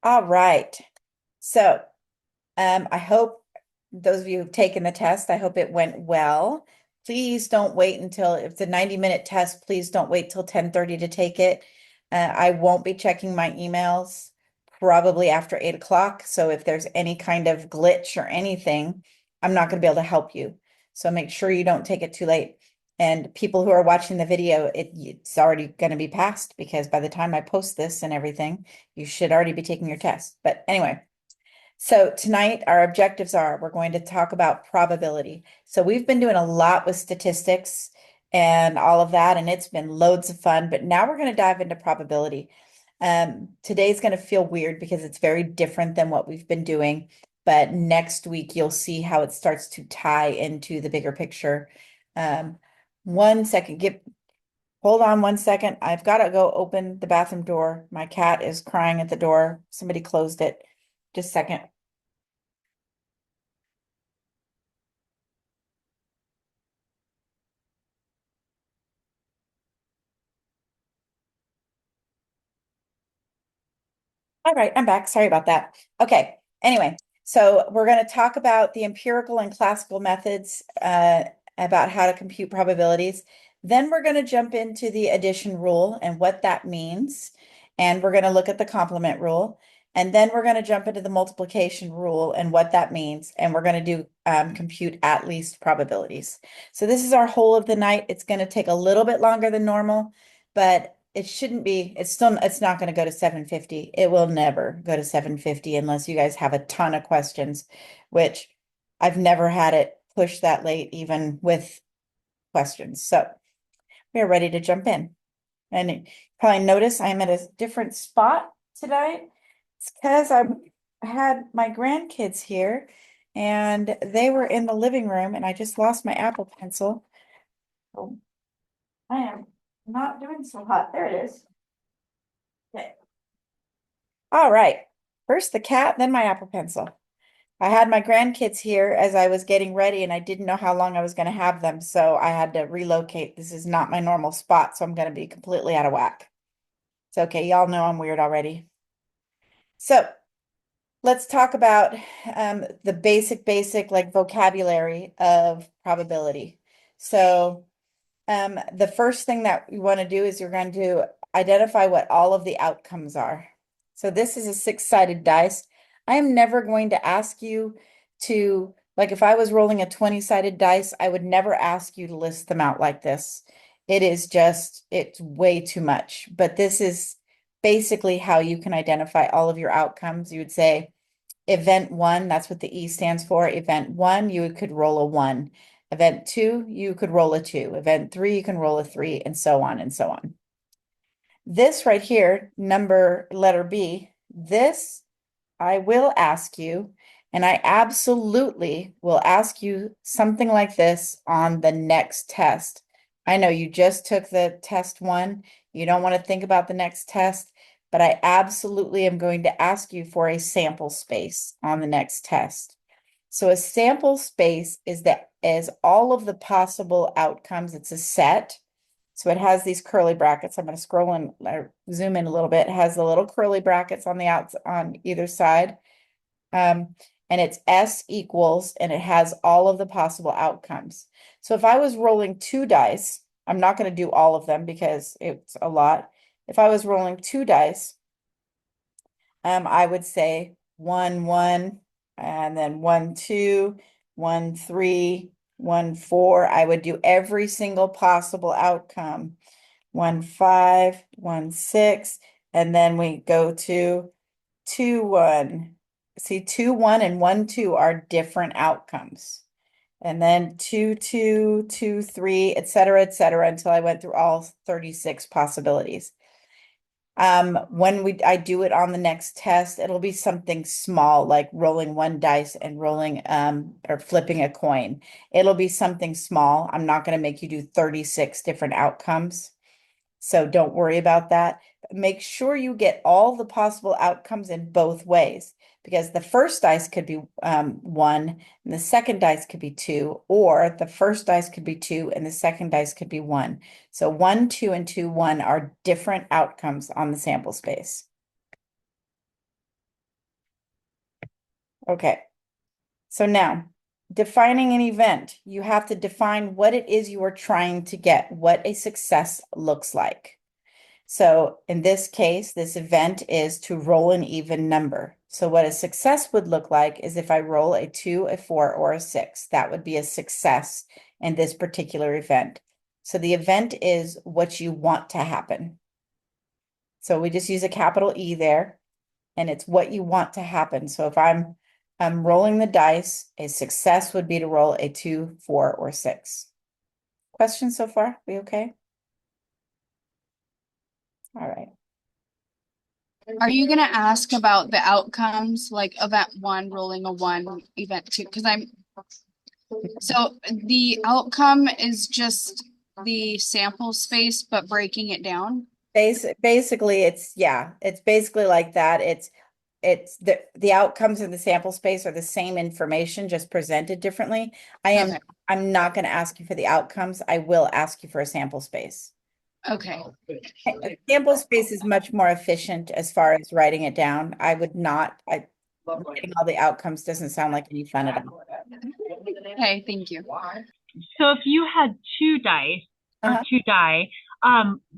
All right. So, I hope those of you who've taken the test, I hope it went well. Please don't wait until, if it's a 90-minute test, please don't wait till 10:30 to take it. I won't be checking my emails probably after 8 o'clock. So if there's any kind of glitch or anything, I'm not going to be able to help you. So make sure you don't take it too late. And people who are watching the video, it's already going to be passed because by the time I post this and everything, you should already be taking your test. But anyway, so tonight our objectives are we're going to talk about probability. So we've been doing a lot with statistics and all of that, and it's been loads of fun. But now we're going to dive into probability. Today's going to feel weird because it's very different than what we've been doing. But next week you'll see how it starts to tie into the bigger picture. Um, one second, hold on one second. I've got to go open the bathroom door. My cat is crying at the door. Somebody closed it. Just a second. All right, I'm back. Sorry about that. Okay. Anyway, so we're going to talk about the empirical and classical methods about how to compute probabilities. Then we're going to jump into the addition rule and what that means. And we're going to look at the complement rule. And then we're going to jump into the multiplication rule and what that means. And we're going to do compute at least probabilities. So this is our whole of the night. It's going to take a little bit longer than normal, but it shouldn't be, it's not going to go to 750. It will never go to 750 unless you guys have a ton of questions, which I've never had it push that late, even with questions. So we are ready to jump in. And you probably notice I'm at a different spot today. It's because I had my grandkids here and they were in the living room and I just lost my Apple Pencil. So I am not doing so hot. There it is. Okay. All right. First the cat, then my Apple Pencil. I had my grandkids here as I was getting ready, and I didn't know how long I was going to have them, so I had to relocate. This is not my normal spot, so I'm going to be completely out of whack. It's okay. Y'all know I'm weird already. So let's talk about the basic like vocabulary of probability. So the first thing that we want to do is you're going to identify what all of the outcomes are. So this is a six-sided dice. I am never going to ask you to, like if I was rolling a 20-sided dice, I would never ask you to list them out like this. It is just, it's way too much. But this is basically how you can identify all of your outcomes. You would say, event one, that's what the E stands for. Event one, you could roll a one. Event two, you could roll a two. Event three, you can roll a three, and so on and so on. This right here, letter B, this I will ask you, and I absolutely will ask you something like this on the next test. I know you just took the test one. You don't want to think about the next test, but I absolutely am going to ask you for a sample space on the next test. So a sample space is all of the possible outcomes. It's a set. So it has these curly brackets. I'm going to scroll in or zoom in a little bit. It has the little curly brackets on the outs on either side. Um, and it's S equals, and it has all of the possible outcomes. So if I was rolling two dice, I'm not going to do all of them because it's a lot. If I was rolling two dice, I would say 1, 1, and then 1, 2, 1, 3, 1, 4. I would do every single possible outcome. 1, 5, 1, 6, and then we go to 2, 1. See, 2, 1, and 1, 2 are different outcomes. And then 2, 2, 2, 3, et cetera, until I went through all 36 possibilities. When I do it on the next test, it'll be something small like rolling one dice and rolling or flipping a coin. It'll be something small. I'm not going to make you do 36 different outcomes. So don't worry about that. Make sure you get all the possible outcomes in both ways because the first dice could be 1 and the second dice could be 2, or the first dice could be 2 and the second dice could be 1. So 1, 2, and 2, 1 are different outcomes on the sample space. Okay. So now, defining an event, you have to define what it is you are trying to get, what a success looks like. So in this case, this event is to roll an even number. So what a success would look like is if I roll a 2, a 4, or a 6, that would be a success in this particular event. So the event is what you want to happen. So we just use a capital E there, and it's what you want to happen. So if I'm rolling the dice, a success would be to roll a 2, 4, or 6. Questions so far? We okay? All right. Are you gonna ask about the outcomes, like event one rolling a one, event two? Because so the outcome is just the sample space, but breaking it down. Basically, it's basically like that. It's the outcomes in the sample space are the same information, just presented differently. Okay. I'm not going to ask you for the outcomes. I will ask you for a sample space. Okay. A sample space is much more efficient as far as writing it down. I would not, writing all the outcomes doesn't sound like any fun at all. Okay, thank you. So if you had two dice or Uh-huh. two die,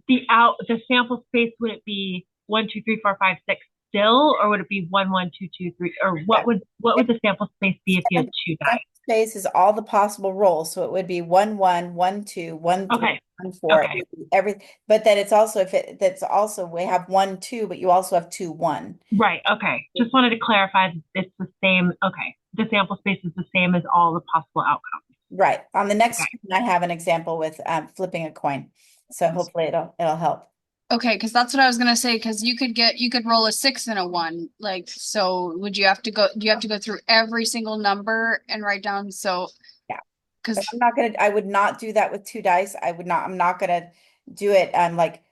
the sample space, would it be 1, 2, 3, 4, 5, 6 still, or would it be 1, 1, 2, 2, 3, or Yeah. what would the sample space be if you had two die? Sample space is all the possible rolls, so it would be 1, 1, 1, 2, 1, 3, Okay. 1, 4. It Okay. would be every, but then it's also if it that's also we have 1, 2, but you also have 2, 1. Right. Okay. Just wanted to clarify that it's the same. Okay. The sample space is the same as all the possible outcomes. Right. On the next Okay. screen, I have an example with flipping a coin. So hopefully it'll help. Okay, because that's what I was gonna say. Because you could roll a six and a one. Like, so would you have to go? Do you have to go through every single number and write down? So, Yeah. But because I would not do that with two dice. I'm not gonna do it. Like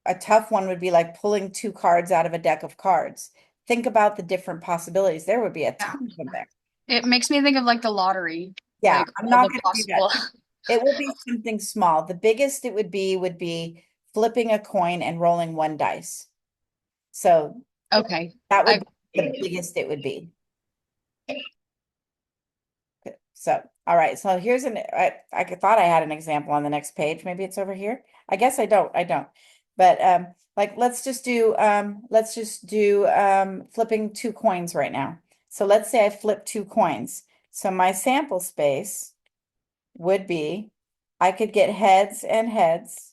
a tough one would be like pulling two cards out of a deck of cards. Think about the different possibilities. There would be a yeah, ton of them there. it makes me think of like the lottery, Yeah, like I'm all not the gonna do that. possible. It will be something small. The biggest it would be flipping a coin and rolling one dice. So Okay, that would I be the biggest it would be. So, all right. So here's I thought I had an example on the next page. Maybe it's over here. I guess I don't. I don't. But like let's just do flipping two coins right now. So let's say I flip two coins. So my sample space would be I could get heads and heads.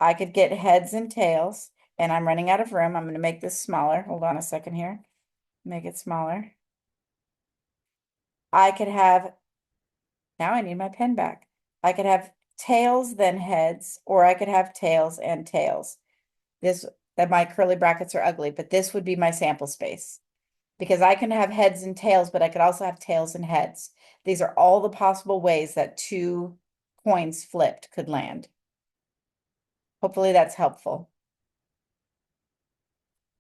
I could get heads and tails, and I'm running out of room. I'm going to make this smaller. Hold on a second here. Make it smaller. I could have Now I need my pen back. I could have tails then heads, or I could have tails and tails. This that my curly brackets are ugly, but this would be my sample space because I can have heads and tails, but I could also have tails and heads. These are all the possible ways that two coins flipped could land. Hopefully that's helpful.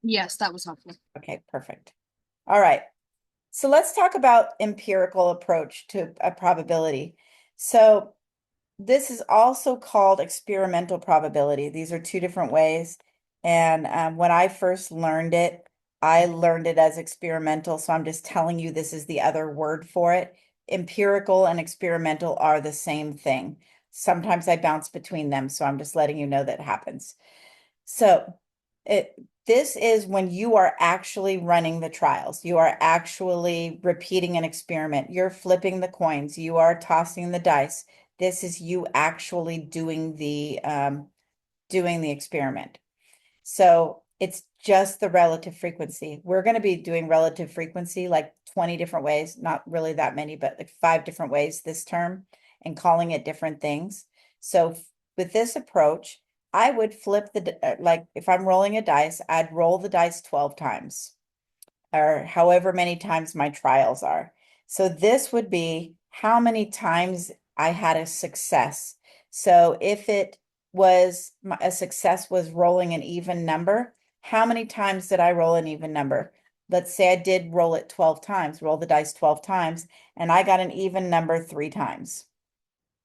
yes, that was helpful. Okay, perfect. All right. So let's talk about empirical approach to a probability. So this is also called experimental probability. These are two different ways. And when I first learned it, I learned it as experimental. So I'm just telling you this is the other word for it. Empirical and experimental are the same thing. Sometimes I bounce between them. So I'm just letting you know that happens. So it this is when you are actually running the trials. You are actually repeating an experiment. You're flipping the coins. You are tossing the dice. This is you actually doing the experiment. So it's just the relative frequency. We're going to be doing relative frequency like 20 different ways, not really that many, but like 5 different ways this term and calling it different things. So with this approach, I would flip like if I'm rolling a dice, I'd roll the dice 12 times or however many times my trials are. So this would be how many times I had a success. So if it was a success was rolling an even number, how many times did I roll an even number? Let's say I did roll it 12 times, roll the dice 12 times, and I got an even number 3 times,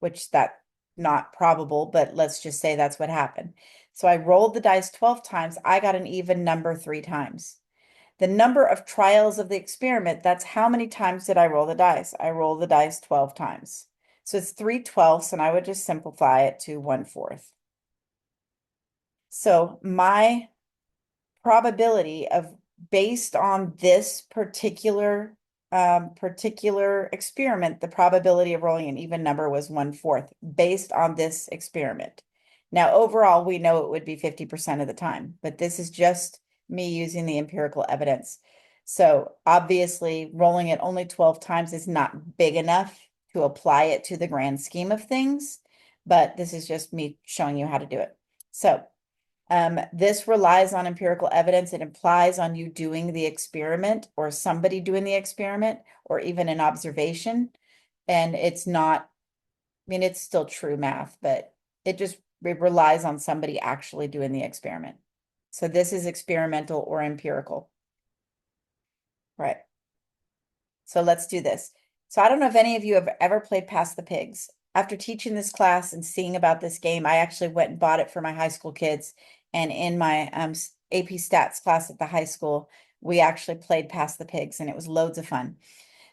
which that not probable, but let's just say that's what happened. So I rolled the dice 12 times. I got an even number 3 times. The number of trials of the experiment, that's how many times did I roll the dice? I roll the dice 12 times. So it's 3/12, and I would just simplify it to 1/4. So my probability of, based on this particular experiment, the probability of rolling an even number was 1/4 based on this experiment. Now, overall, we know it would be 50% of the time, but this is just me using the empirical evidence. So obviously, rolling it only 12 times is not big enough to apply it to the grand scheme of things, but this is just me showing you how to do it. So this relies on empirical evidence. It implies on you doing the experiment or somebody doing the experiment or even an observation. And it's not, I mean, it's still true math, but it relies on somebody actually doing the experiment. So this is experimental or empirical. Right. So let's do this. So I don't know if any of you have ever played Pass the Pigs. After teaching this class and seeing about this game, I actually went and bought it for my high school kids. And in my AP Stats class at the high school, we actually played Pass the Pigs, and it was loads of fun.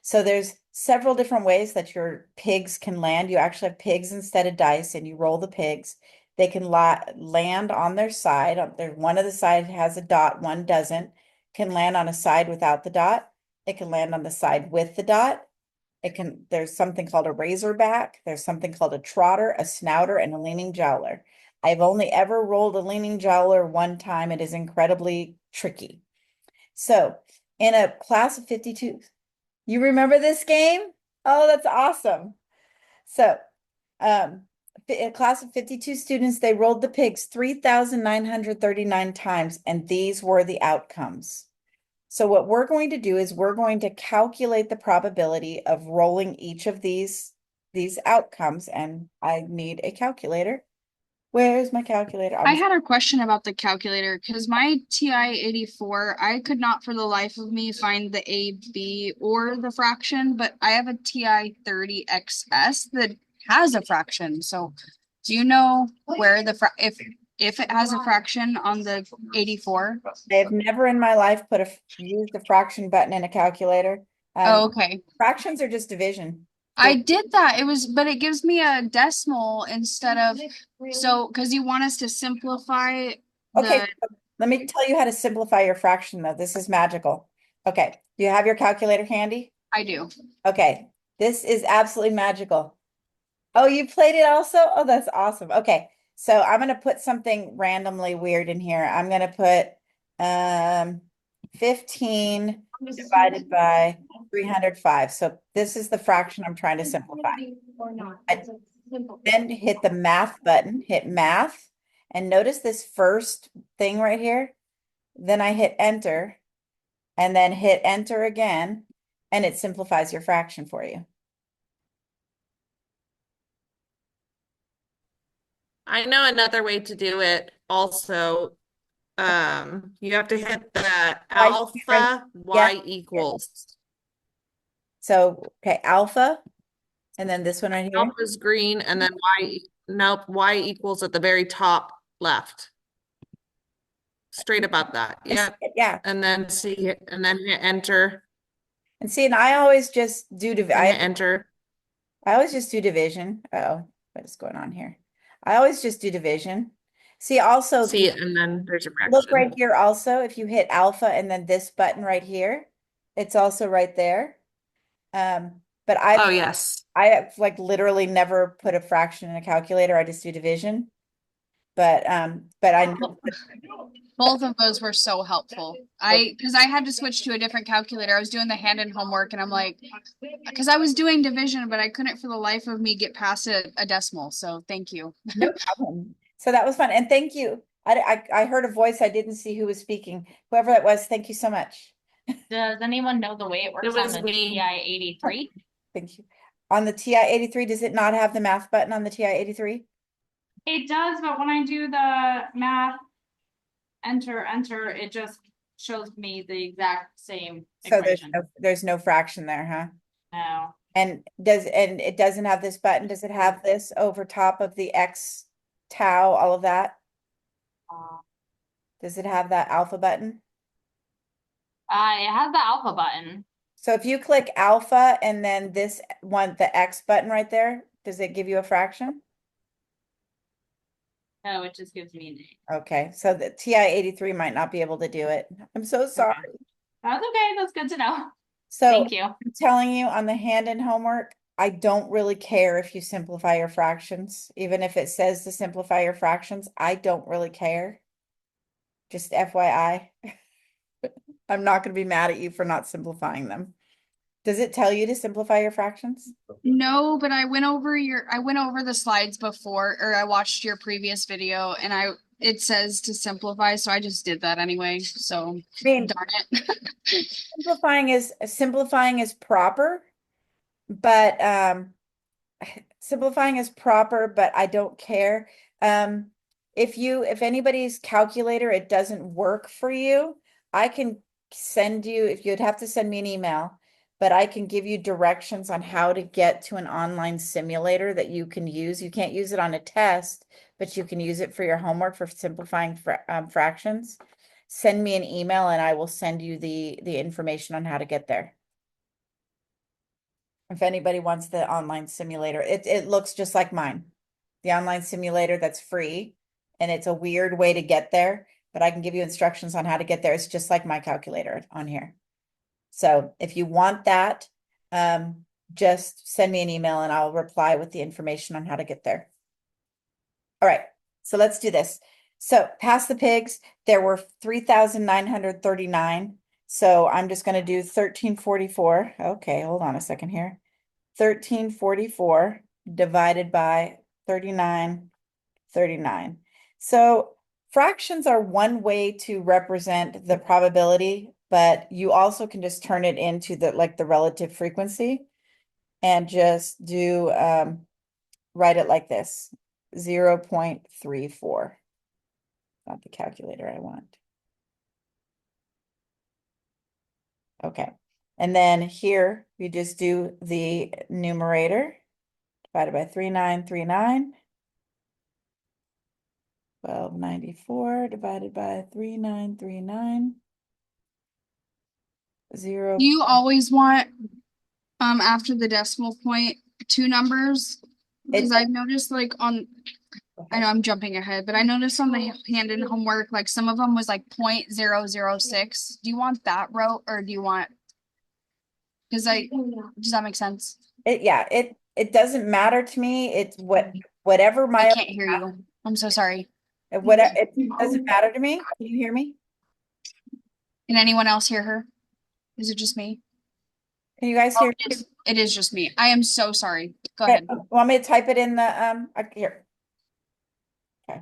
So there's several different ways that your pigs can land. You actually have pigs instead of dice, and you roll the pigs. They can land on their side. One of the side has a dot, one doesn't. Can land on a side without the dot. It can land on the side with the dot. There's something called a razorback. There's something called a trotter, a snouter, and a leaning jowler. I've only ever rolled a leaning jowler one time. It is incredibly tricky. So in a class of 52, you remember this game? Oh, that's awesome. So in a class of 52 students, they rolled the pigs 3,939 times, and these were the outcomes. So what we're going to do is we're going to calculate the probability of rolling each of these outcomes, and I need a calculator. Where's my calculator? I had a question about the calculator because my TI-84, I could not for the life of me find the A, B, or the fraction, but I have a TI-30XS that has a fraction. So do you know where if it has a fraction on the 84? I have never in my life used the fraction button in a calculator. Oh, okay. Fractions are just division. I did that. But it gives me a decimal instead of, so, because you want us to simplify Okay, the, let me tell you how to simplify your fraction though. This is magical. Okay, do you have your calculator handy? I do. Okay, this is absolutely magical. Oh, you played it also? Oh, that's awesome. Okay, so I'm gonna put something randomly weird in here. I'm gonna put 15 divided by 305. So this is the fraction I'm trying to simplify. Then hit the math button, hit math, and notice this first thing right here. Then I hit enter, and then hit enter again, and it simplifies your fraction for you. I know another way to do it also. You have to hit the alpha y equals. So, okay, alpha, and then this one right here. Alpha is green, and then y equals at the very top left. Straight about that. Yeah. Yeah. And then hit enter. And see, and I always just do Enter. I always just do division. Oh, what is going on here? I always just do division. See, also, and then there's a fraction. Look right here also, if you hit alpha and then this button right here, it's also right there. But Oh, yes. I have like literally never put a fraction in a calculator. I just do division. But I know Both of those were so helpful. Because I had to switch to a different calculator. I was doing the hand-in homework and I'm like, because I was doing division, but I couldn't for the life of me get past a decimal. So thank you. no problem. So that was fun. And thank you. I heard a voice. I didn't see who was speaking. Whoever that was, thank you so much. Does anyone know the way it works on the TI-83? Thank you. On the TI-83, does it not have the math button on the TI-83? It does, but when I do the math, enter, it just shows me the exact same So equation. there's no fraction there, huh? No. And it doesn't have this button? Does it have this over top of the X, tau, all of that? Does it have that alpha button? It has the alpha button. So if you click alpha and then this one, the X button right there, does it give you a fraction? No, it just gives me an A. Okay, so the TI-83 might not be able to do it. I'm so sorry. That's okay. That's good to know. So Thank you. I'm telling you on the hand-in homework, I don't really care if you simplify your fractions, even if it says to simplify your fractions, I don't really care. Just FYI. I'm not going to be mad at you for not simplifying them. Does it tell you to simplify your fractions? No, but I went over the slides before, or I watched your previous video, and it says to simplify, so I just did that anyway. So I mean, darn it. simplifying is proper, but simplifying is proper, but I don't care. If anybody's calculator, it doesn't work for you, I can send you, if you'd have to send me an email, but I can give you directions on how to get to an online simulator that you can use. You can't use it on a test, but you can use it for your homework for simplifying fractions. Send me an email and I will send you the information on how to get there. If anybody wants the online simulator, it looks just like mine. The online simulator that's free, and it's a weird way to get there, but I can give you instructions on how to get there. It's just like my calculator on here. So if you want that, just send me an email and I'll reply with the information on how to get there. All right, so let's do this. So past the pigs, there were 3,939. So I'm just going to do 1344. Okay, hold on a second here. 1344 divided by 3939. So fractions are one way to represent the probability, but you also can just turn it into the relative frequency and just do write it like this, 0.34. Not the calculator I want. Okay. And then here we just do the numerator divided by 3939. 1294 divided by 3939. Do you always want after the decimal point two numbers? Because I've noticed like I know I'm jumping ahead, but I noticed on the hand-in homework, like some of them was like 0.006. Do you want that row or do you want? Does that make sense? It doesn't matter to me. It's whatever I my can't hear you. I'm so sorry. it doesn't matter to me. Can you hear me? Can anyone else hear her? Is it just me? Can you guys Oh, hear me? it is just me. I am so sorry. Go Okay, ahead. want me to type it in the here? Okay.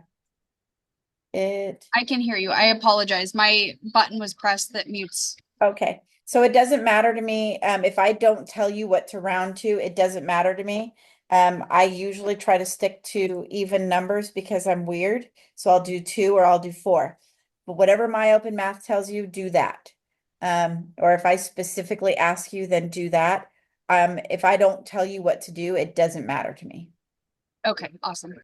I can hear you. I apologize. My button was pressed that mutes. Okay. So it doesn't matter to me. If I don't tell you what to round to, it doesn't matter to me. I usually try to stick to even numbers because I'm weird. So I'll do 2 or I'll do 4. But whatever my open math tells you, do that. Or if I specifically ask you, then do that. If I don't tell you what to do, it doesn't matter to me. Okay, awesome.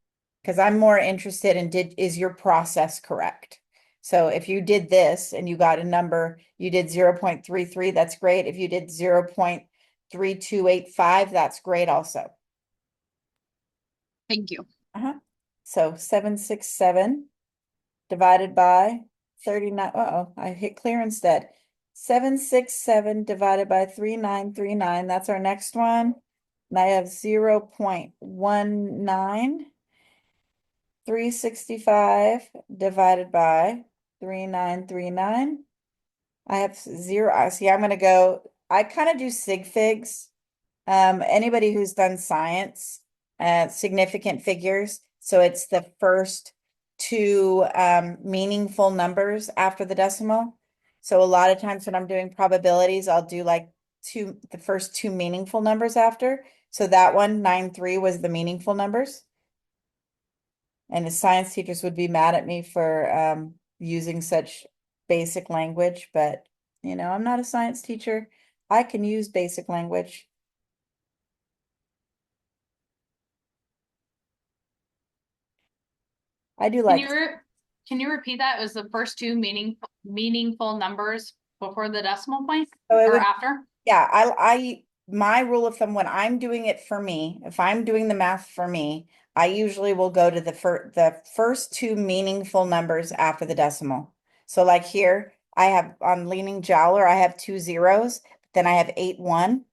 Because I'm more interested in is your process correct? So if you did this and you got a number, you did 0.33, that's great. If you did 0.3285, that's great also. Thank you. So 767 divided by 39. Uh-oh, I hit clear instead. 767 divided by 3939. That's our next one. And I have 0.19. 365 divided by 3939. I have 0. See, I'm going to go, I kind of do sig figs. Anybody who's done science, significant figures. So it's the first two meaningful numbers after the decimal. So a lot of times when I'm doing probabilities, I'll do like the first two meaningful numbers after. So that one, 93, was the meaningful numbers. And the science teachers would be mad at me for using such basic language, but I'm not a science teacher. I can use basic language. I do Can like, you repeat that? It was the first two meaningful numbers before the decimal point So it or would, after? yeah, my rule of thumb when I'm doing it for me, if I'm doing the math for me, I usually will go to the first two meaningful numbers after the decimal. So like here, I have on Leaning Jowler, I have 2 zeros, then I have 8 1.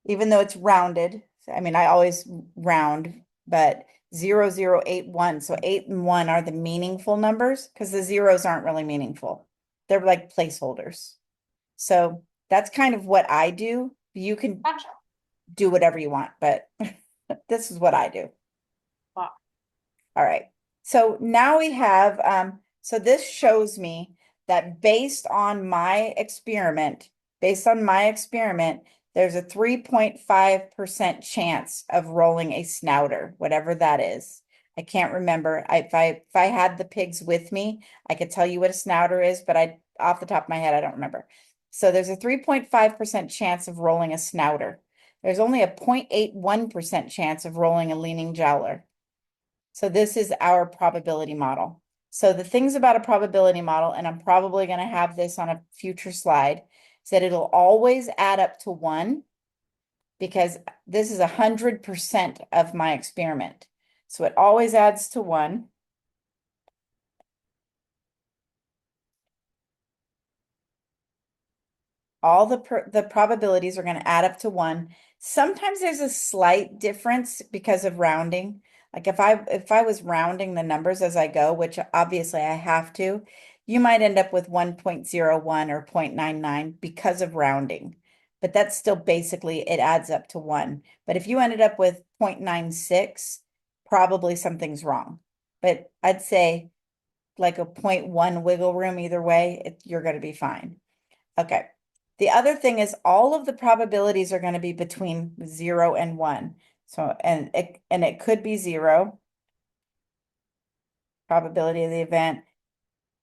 Even though it's rounded, I mean, I always round, but 0 0 8 1. So 8 and 1 are the meaningful numbers because the zeros aren't really meaningful. They're like placeholders. So that's kind of what I do. You can Gotcha. do whatever you want, but this is what I do. Wow. All right. So now we have, so this shows me that based on my experiment, there's a 3.5% chance of rolling a snouter, whatever that is. I can't remember. If I had the pigs with me, I could tell you what a snouter is, but off the top of my head, I don't remember. So there's a 3.5% chance of rolling a snouter. There's only a 0.81% chance of rolling a leaning jowler. So this is our probability model. So the things about a probability model, and I'm probably going to have this on a future slide, is that it'll always add up to 1 because this is 100% of my experiment. So it always adds to 1. All the probabilities are going to add up to 1. Sometimes there's a slight difference because of rounding. Like if I was rounding the numbers as I go, which obviously I have to, you might end up with 1.01 or 0.99 because of rounding. But that's still basically, it adds up to 1. But if you ended up with 0.96, probably something's wrong. But I'd say like a 0.1 wiggle room either way, you're going to be fine. Okay. The other thing is all of the probabilities are going to be between 0 and 1. So, and it could be 0, probability of the event.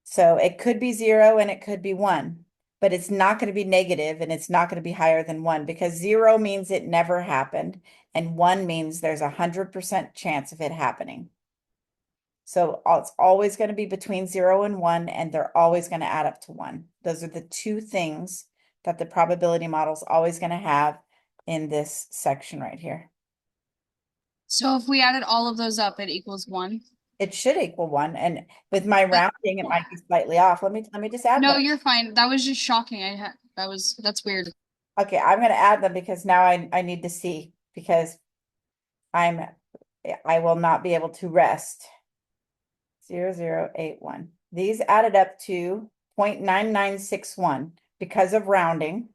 So it could be 0 and it could be 1, but it's not going to be negative and it's not going to be higher than 1 because 0 means it never happened and 1 means there's 100% chance of it happening. So it's always going to be between 0 and 1, and they're always going to add up to 1. Those are the two things that the probability model is always going to have in this section right here. So if we added all of those up, it equals 1. It should equal 1, and with my rounding, it might be slightly off. Let me just add No, them. you're fine. That was just shocking. That's weird. Okay, I'm going to add them because now I need to see because I will not be able to rest. 0 0 8 1. These added up to 0.9961 because of rounding.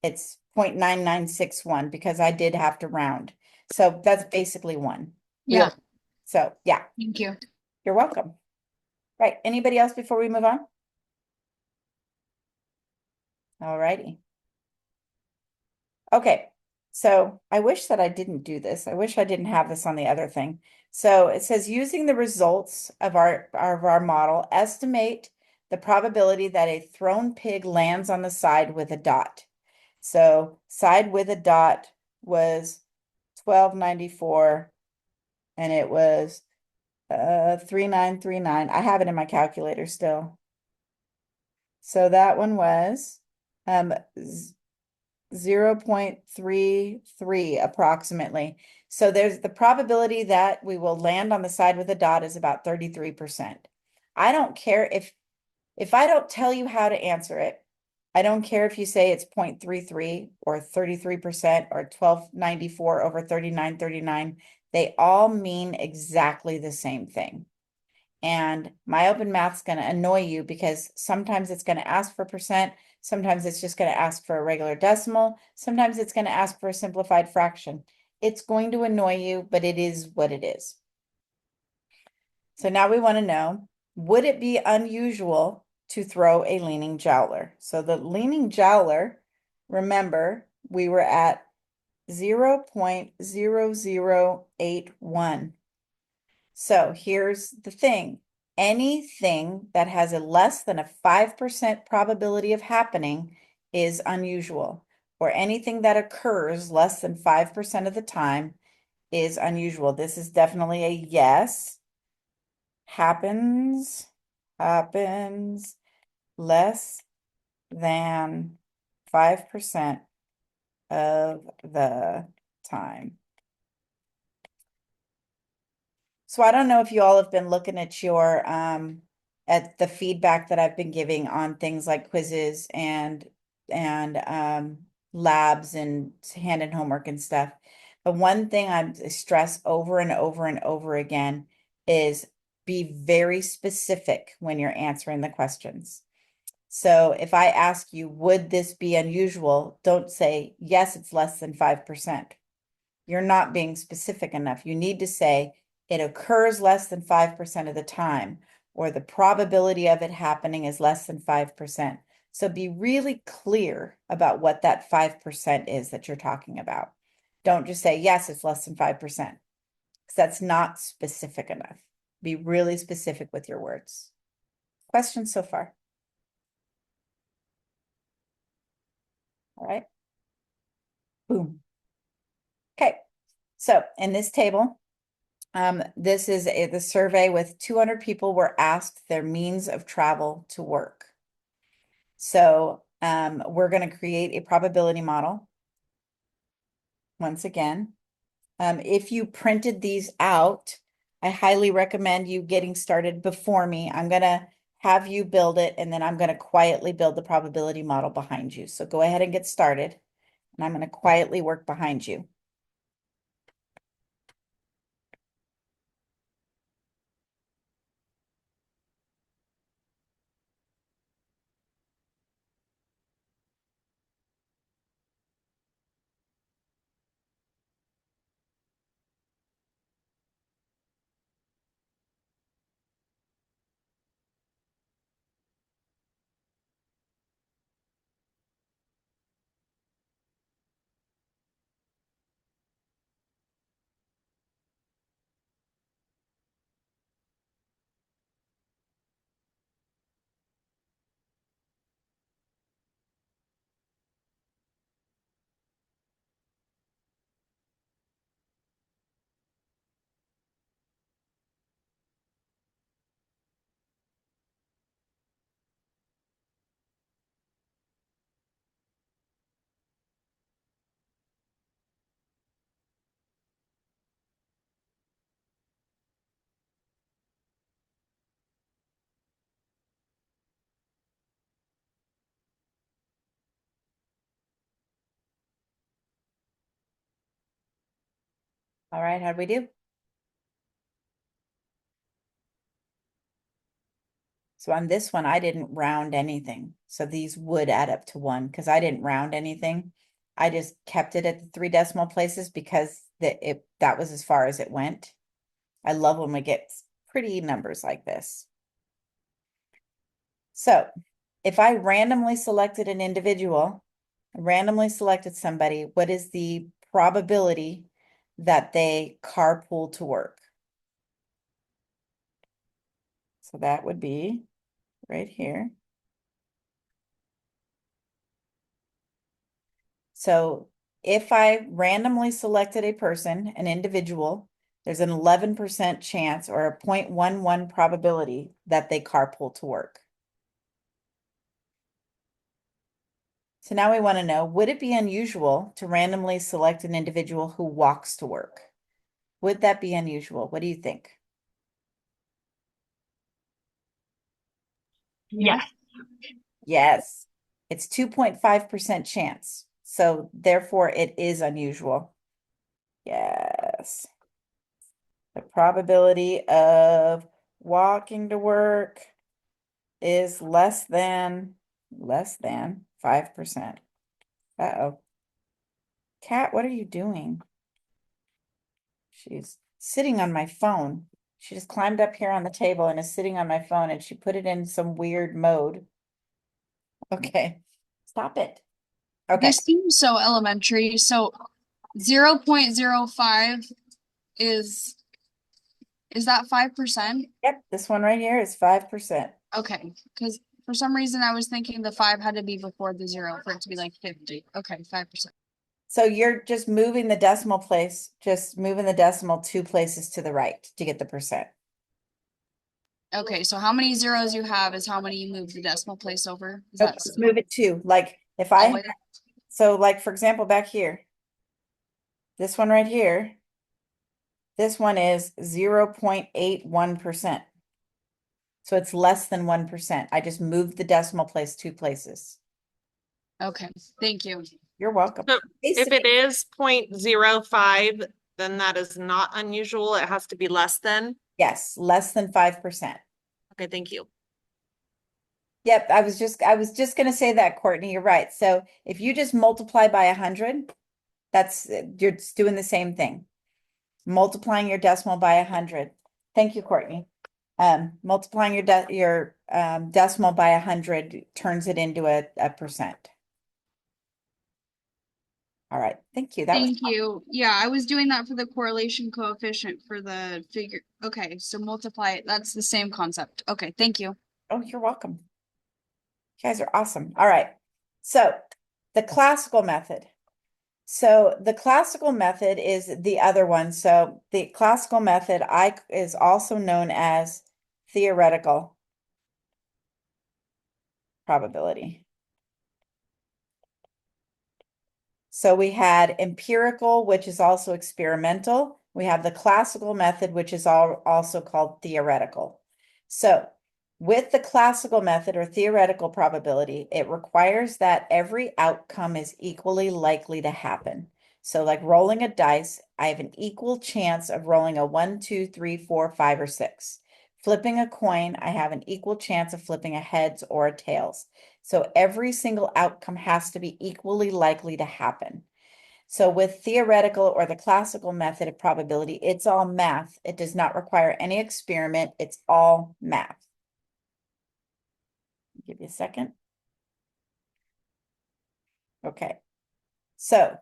It's 0.9961 because I did have to round. So that's basically 1. Yeah. So yeah, Thank you. you're welcome. Right. Anybody else before we move on? All righty. Okay. So I wish that I didn't do this. I wish I didn't have this on the other thing. So it says using the results of our model, estimate the probability that a thrown pig lands on the side with a dot. So side with a dot was 1294 and it was 3939. I have it in my calculator still. So that one was 0.33 approximately. So there's the probability that we will land on the side with a dot is about 33%. I don't care if I don't tell you how to answer it. I don't care if you say it's 0.33 or 33% or 1294 over 3939. They all mean exactly the same thing. And my open math's going to annoy you because sometimes it's going to ask for percent. Sometimes it's just going to ask for a regular decimal. Sometimes it's going to ask for a simplified fraction. It's going to annoy you, but it is what it is. So now we want to know, would it be unusual to throw a leaning jowler? So the leaning jowler, remember, we were at 0.0081. So here's the thing. Anything that has a less than a 5% probability of happening is unusual, or anything that occurs less than 5% of the time is unusual. This is definitely a yes. Happens less than 5% of the time. So I don't know if you all have been looking at your at the feedback that I've been giving on things like quizzes and labs and hand and homework and stuff. But one thing I stress over and over and over again is be very specific when you're answering the questions. So if I ask you, would this be unusual? Don't say, yes, it's less than 5%. You're not being specific enough. You need to say, it occurs less than 5% of the time, or the probability of it happening is less than 5%. So be really clear about what that 5% is that you're talking about. Don't just say, yes, it's less than 5%, because that's not specific enough. Be really specific with your words. Questions so far? All right. Boom. Okay. So in this table, this is the survey with 200 people were asked their means of travel to work. So we're going to create a probability model. Once again, if you printed these out, I highly recommend you getting started before me. I'm going to have you build it, and then I'm going to quietly build the probability model behind you. So go ahead and get started, and I'm going to quietly work behind you. All right, how'd we do? So on this one, I didn't round anything. So these would add up to 1 because I didn't round anything. I just kept it at the 3 decimal places because that was as far as it went. I love when we get pretty numbers like this. So if I randomly selected an individual, randomly selected somebody, what is the probability that they carpool to work? So that would be right here. So if I randomly selected a person, an individual, there's an 11% chance or a 0.11 probability that they carpool to work. So now we want to know, would it be unusual to randomly select an individual who walks to work? Would that be unusual? What do you think? Yes. Yes, it's 2.5% chance. So therefore it is unusual. Yes. The probability of walking to work is less than 5%. Uh-oh. Kat, what are you doing? She's sitting on my phone. She just climbed up here on the table and is sitting on my phone, and she put it in some weird mode. Okay, stop it. Okay, This seems so elementary. So 0.05 is that 5%? yep, this one right here is 5%. Okay, because for some reason I was thinking the 5 had to be before the 0 for it to be like 50. Okay, 5%. So you're just moving the decimal place, just moving the decimal 2 places to the right to get the percent. Okay, so how many zeros you have is how many you move the decimal place over? Is Nope, that let's move it to, like, if I, always? so like, for example, back here, this one right here, this one is 0.81%. So it's less than 1%. I just moved the decimal place 2 places. Okay, thank you. You're welcome. So if Basically, it is 0.05, then that is not unusual. It has to be less than. yes, less than 5%. Okay, thank you. Yep, I was just gonna say that, Courtney, you're right. So if you just multiply by 100, that's, you're just doing the same thing. Multiplying your decimal by 100. Thank you, Courtney. Multiplying your decimal by 100 turns it into a percent. All right, thank you. That was, Thank you. Yeah, I was doing that for the correlation coefficient for the figure. Okay, so multiply it. That's the same concept. Okay, thank you. oh, you're welcome. You guys are awesome. All right. So the classical method. So the classical method is the other one. So the classical method is also known as theoretical probability. So we had empirical, which is also experimental. We have the classical method, which is also called theoretical. So with the classical method or theoretical probability, it requires that every outcome is equally likely to happen. So like rolling a dice, I have an equal chance of rolling a 1, 2, 3, 4, 5, or 6. Flipping a coin, I have an equal chance of flipping a heads or a tails. So every single outcome has to be equally likely to happen. So with theoretical or the classical method of probability, it's all math. It does not require any experiment. It's all math. Give you a second. Okay. So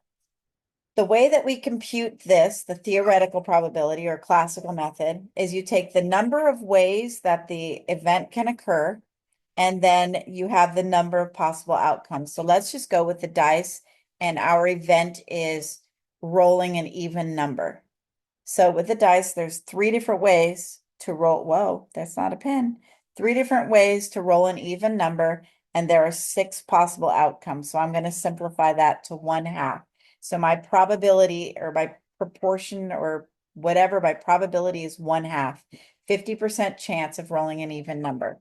the way that we compute this, the theoretical probability or classical method, is you take the number of ways that the event can occur, and then you have the number of possible outcomes. So let's just go with the dice, and our event is rolling an even number. So with the dice, there's 3 different ways to roll. Whoa, that's not a pin. 3 different ways to roll an even number, and there are 6 possible outcomes. So I'm going to simplify that to 1/2. So my probability or my proportion or whatever, my probability is 1/2, 50% chance of rolling an even number.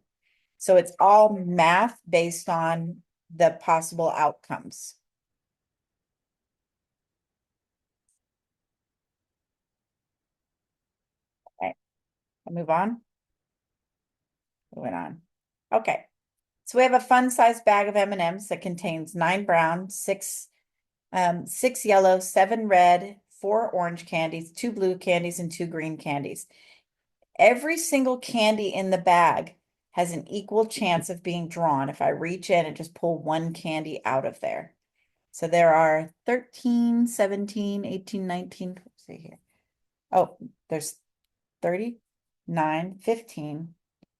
So it's all math based on the possible outcomes. Okay, I'll move on. Moving on. Okay, so we have a fun-sized bag of M&Ms that contains 9 brown, 6 yellow, 7 red, 4 orange candies, 2 blue candies, and 2 green candies. Every single candy in the bag has an equal chance of being drawn if I reach in and just pull one candy out of there. So there are 13, 17, 18, 19, let's see here. Oh, there's 39, 15,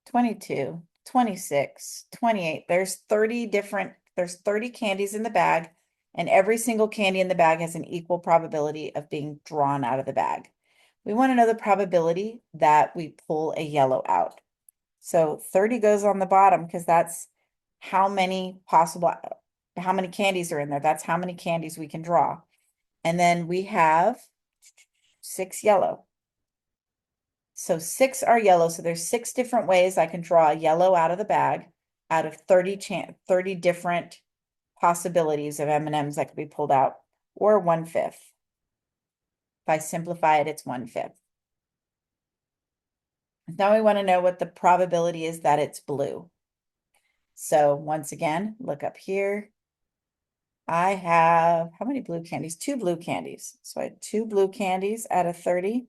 22, 26, 28. There's 30 candies in the bag, and every single candy in the bag has an equal probability of being drawn out of the bag. We want to know the probability that we pull a yellow out. So 30 goes on the bottom because that's how many candies are in there. That's how many candies we can draw. And then we have 6 yellow. So 6 are yellow. So there's 6 different ways I can draw a yellow out of the bag out of 30 different possibilities of M&Ms that could be pulled out, or 1/5. If I simplify it, it's 1/5. Now we want to know what the probability is that it's blue. So once again, look up here. I have, how many blue candies? 2 blue candies. So I had 2 blue candies out of 30.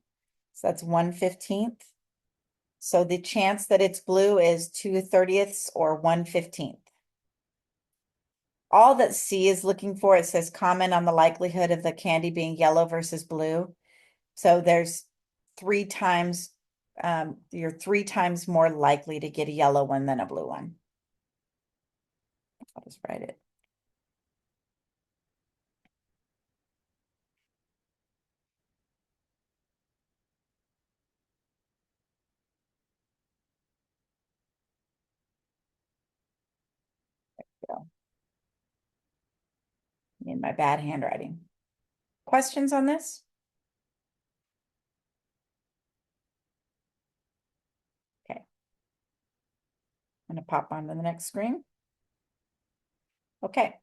So that's 1/15. So the chance that it's blue is 2/30 or 1/15. All that C is looking for, it says comment on the likelihood of the candy being yellow versus blue. So there's 3 times, you're 3 times more likely to get a yellow one than a blue one. I'll just write it. in my bad handwriting. Questions on this? Okay. I'm gonna pop onto the next screen. Okay.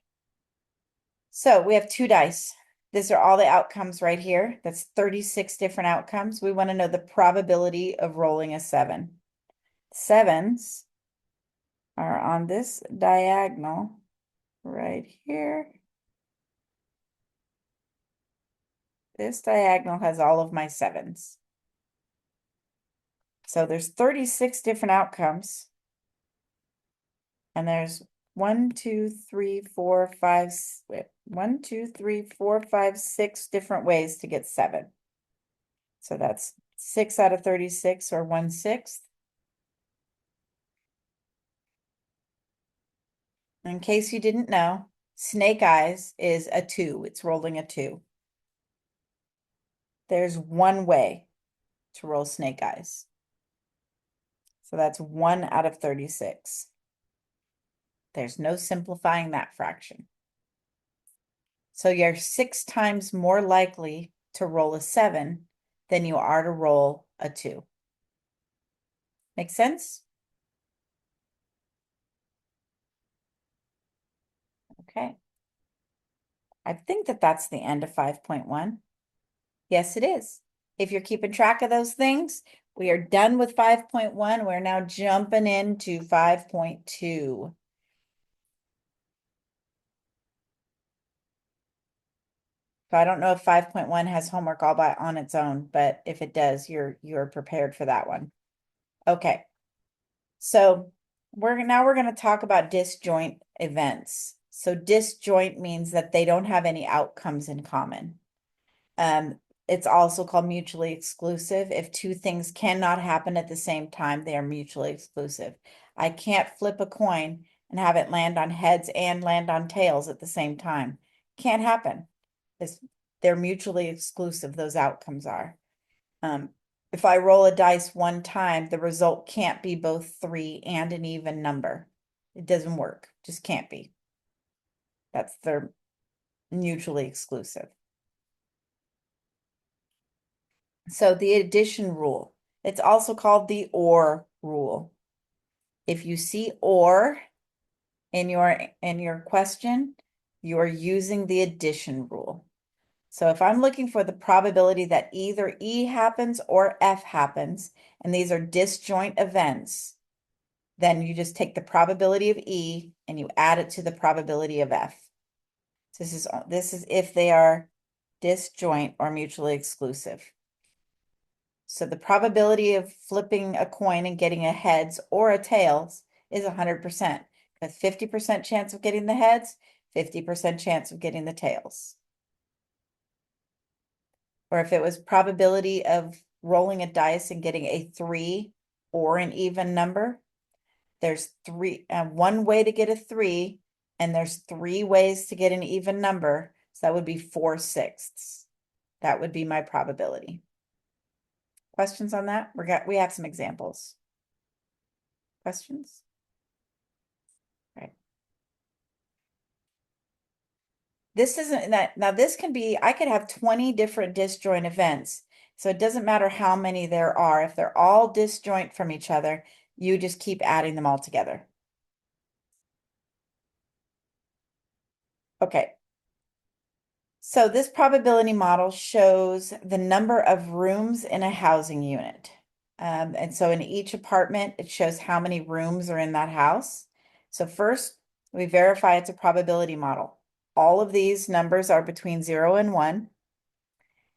So we have 2 dice. These are all the outcomes right here. That's 36 different outcomes. We want to know the probability of rolling a 7. 7s are on this diagonal right here. This diagonal has all of my 7s. So there's 36 different outcomes. And there's 1, 2, 3, 4, 5, 1, 2, 3, 4, 5, 6 different ways to get 7. So that's 6 out of 36 or 1/6. In case you didn't know, snake eyes is a 2. It's rolling a 2. There's one way to roll snake eyes. So that's 1 out of 36. There's no simplifying that fraction. So you're 6 times more likely to roll a 7 than you are to roll a 2. Make sense? Okay. I think that that's the end of 5.1. Yes, it is. If you're keeping track of those things, we are done with 5.1. We're now jumping into 5.2. So I don't know if 5.1 has homework all by on its own, but if it does, you're prepared for that one. Okay. So we're going to talk about disjoint events. So disjoint means that they don't have any outcomes in common. It's also called mutually exclusive. If 2 things cannot happen at the same time, they are mutually exclusive. I can't flip a coin and have it land on heads and land on tails at the same time. Can't happen. They're mutually exclusive, those outcomes are. If I roll a dice 1 time, the result can't be both 3 and an even number. It doesn't work, just can't be. They're mutually exclusive. So the addition rule, it's also called the OR rule. If you see OR in your question, you are using the addition rule. So if I'm looking for the probability that either E happens or F happens, and these are disjoint events, then you just take the probability of E and you add it to the probability of F. So this is if they are disjoint or mutually exclusive. So the probability of flipping a coin and getting a heads or a tails is 100%. A 50% chance of getting the heads, 50% chance of getting the tails. Or if it was probability of rolling a dice and getting a 3 or an even number, there's 1 way to get a 3, and there's 3 ways to get an even number. So that would be 4/6. That would be my probability. Questions on that? We have some examples. Questions? Right. This isn't that now this can be, I could have 20 different disjoint events. So it doesn't matter how many there are. If they're all disjoint from each other, you just keep adding them all together. Okay. So this probability model shows the number of rooms in a housing unit. And so in each apartment, it shows how many rooms are in that house. So first, we verify it's a probability model. All of these numbers are between 0 and 1,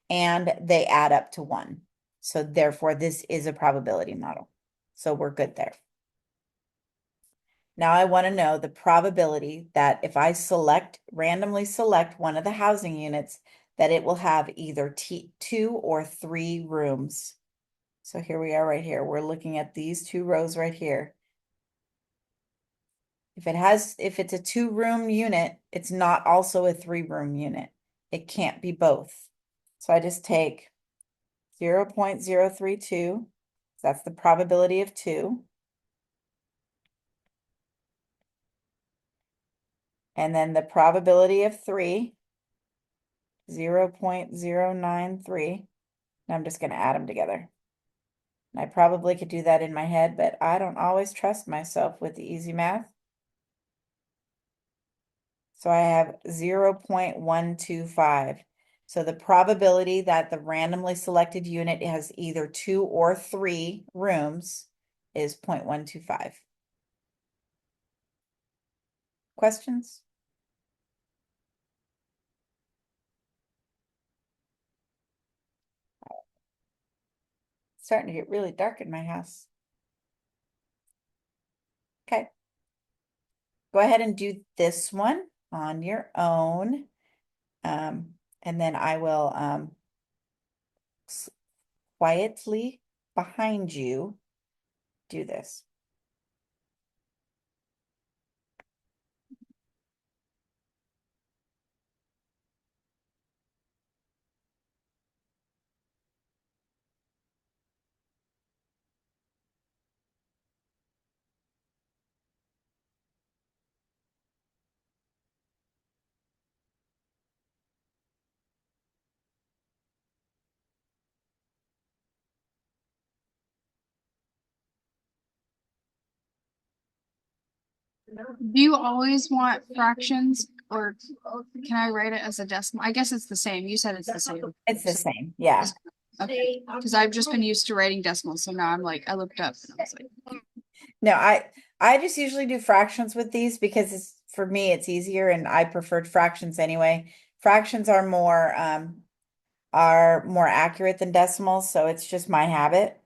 and they add up to 1. So therefore, this is a probability model. So we're good there. Now I want to know the probability that if I randomly select one of the housing units, that it will have either 2 or 3 rooms. So here we are right here. We're looking at these 2 rows right here. If it's a 2-room unit, it's not also a 3-room unit. It can't be both. So I just take 0.032. That's the probability of 2. And then the probability of 3 0.093. And I'm just going to add them together. And I probably could do that in my head, but I don't always trust myself with the easy math. So I have 0.125. So the probability that the randomly selected unit has either 2 or 3 rooms is 0.125. Questions? It's starting to get really dark in my house. Okay. Go ahead and do this one on your own. And then I will quietly behind you do this. Do you always want fractions or can I write it as a decimal? I guess it's the same. You said it's the same. It's the same, yeah. Okay, because I've just been used to writing decimals, so now I'm like, I looked up and I was like, No, I just usually do fractions with these because it's for me it's easier and I preferred fractions anyway. Fractions are more accurate than decimals, so it's just my habit.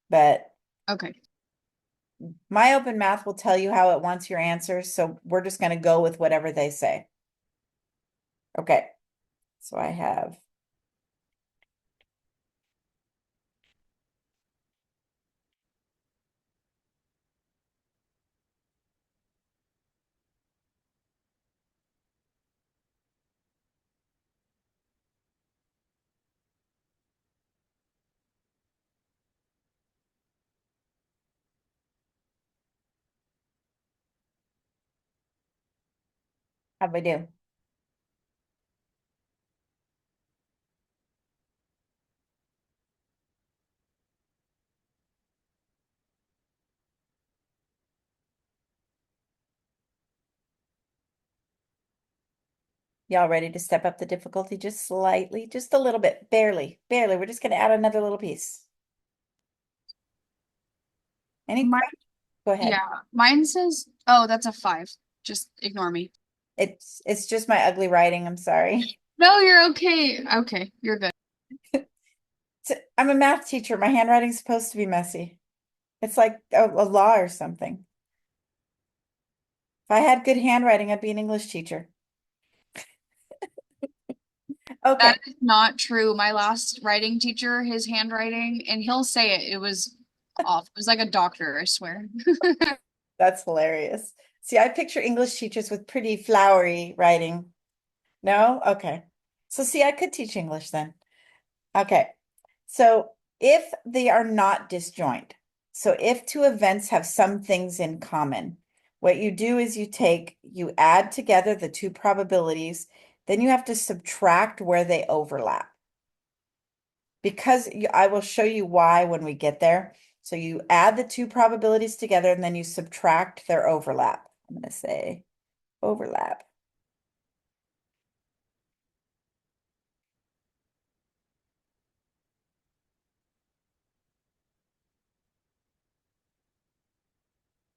But okay. my open math will tell you how it wants your answers, so we're just going to go with whatever they say. Okay. So I have how'd we do? Y'all ready to step up the difficulty just slightly, just a little bit, barely, barely. We're just going to add another little piece. Any Mine, questions? Go ahead. yeah, mine says, oh, that's a 5. Just ignore me. It's just my ugly writing. I'm sorry. No, you're okay. Okay, you're good. I'm a math teacher. My handwriting's supposed to be messy. It's like a law or something. If I had good handwriting, I'd be an English teacher. Okay. That is not true. My last writing teacher, his handwriting, and he'll say it, it was off. It was like a doctor, I swear. That's hilarious. See, I picture English teachers with pretty flowery writing. No? Okay. So see, I could teach English then. Okay. So if they are not disjoint, so if two events have some things in common, what you do is you add together the two probabilities, then you have to subtract where they overlap. Because I will show you why when we get there. So you add the two probabilities together and then you subtract their overlap. I'm going to say overlap.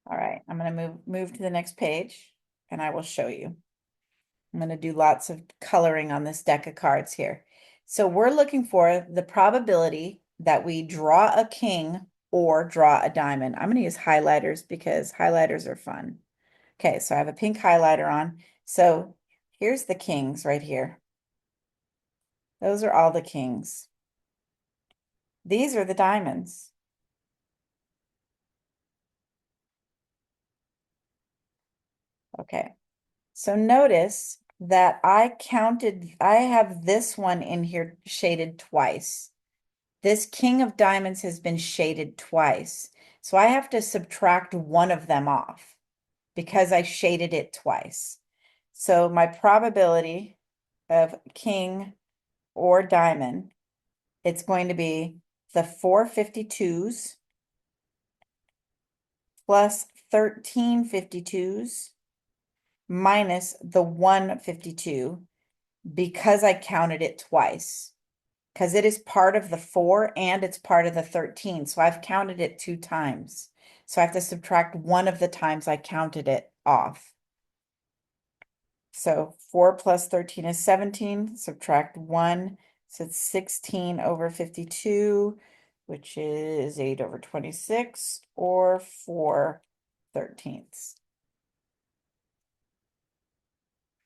All right, I'm going to move to the next page and I will show you. I'm going to do lots of coloring on this deck of cards here. So we're looking for the probability that we draw a king or draw a diamond. I'm going to use highlighters because highlighters are fun. Okay, so I have a pink highlighter on. So here's the kings right here. Those are all the kings. These are the diamonds. Okay, so notice that I have this one in here shaded twice. This king of diamonds has been shaded twice. So I have to subtract one of them off because I shaded it twice. So my probability of king or diamond, it's going to be the 452s plus 13 52s minus the 152 because I counted it twice. Because it is part of the 4 and it's part of the 13. So I've counted it 2 times. So I have to subtract one of the times I counted it off. So 4 plus 13 is 17, subtract 1, so it's 16 over 52, which is 8 over 26, or 4/13.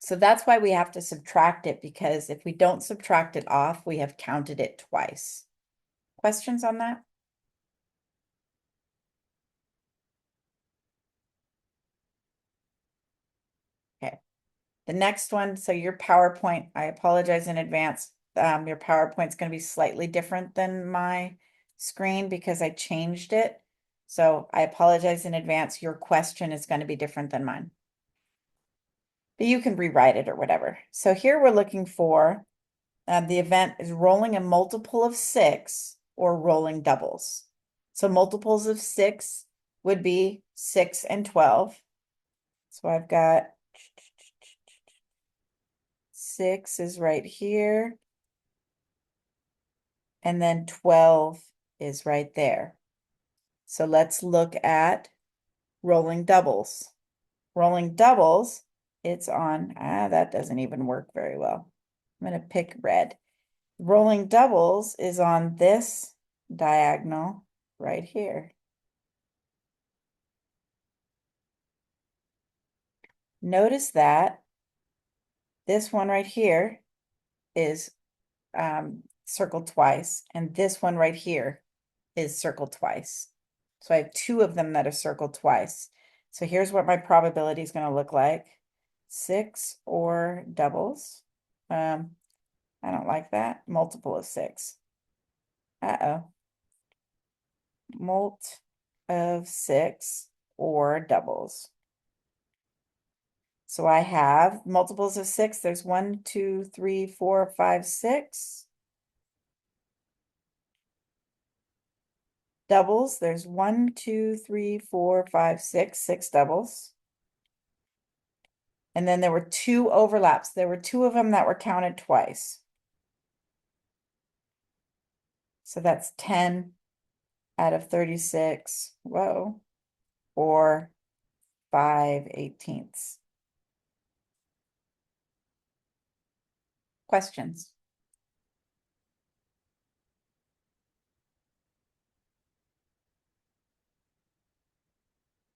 So that's why we have to subtract it, because if we don't subtract it off, we have counted it twice. Questions on that? Okay. The next one, so your PowerPoint, I apologize in advance. Your PowerPoint's going to be slightly different than my screen because I changed it. So I apologize in advance. Your question is going to be different than mine. But you can rewrite it or whatever. So here we're looking for the event is rolling a multiple of 6 or rolling doubles. So multiples of 6 would be 6 and 12. So I've got 6 is right here. And then 12 is right there. So let's look at rolling doubles. Rolling doubles, it's on, that doesn't even work very well. I'm going to pick red. Rolling doubles is on this diagonal right here. Notice that this one right here is circled twice, and this one right here is circled twice. So I have 2 of them that are circled twice. So here's what my probability is going to look like. 6 or doubles. I don't like that. Multiple of 6. Uh-oh. Mult of 6 or doubles. So I have multiples of 6. There's 1, 2, 3, 4, 5, 6. Doubles, there's 1, 2, 3, 4, 5, 6, 6 doubles. And then there were 2 overlaps. There were 2 of them that were counted twice. So that's 10 out of 36. Whoa. Or 5/18. Questions?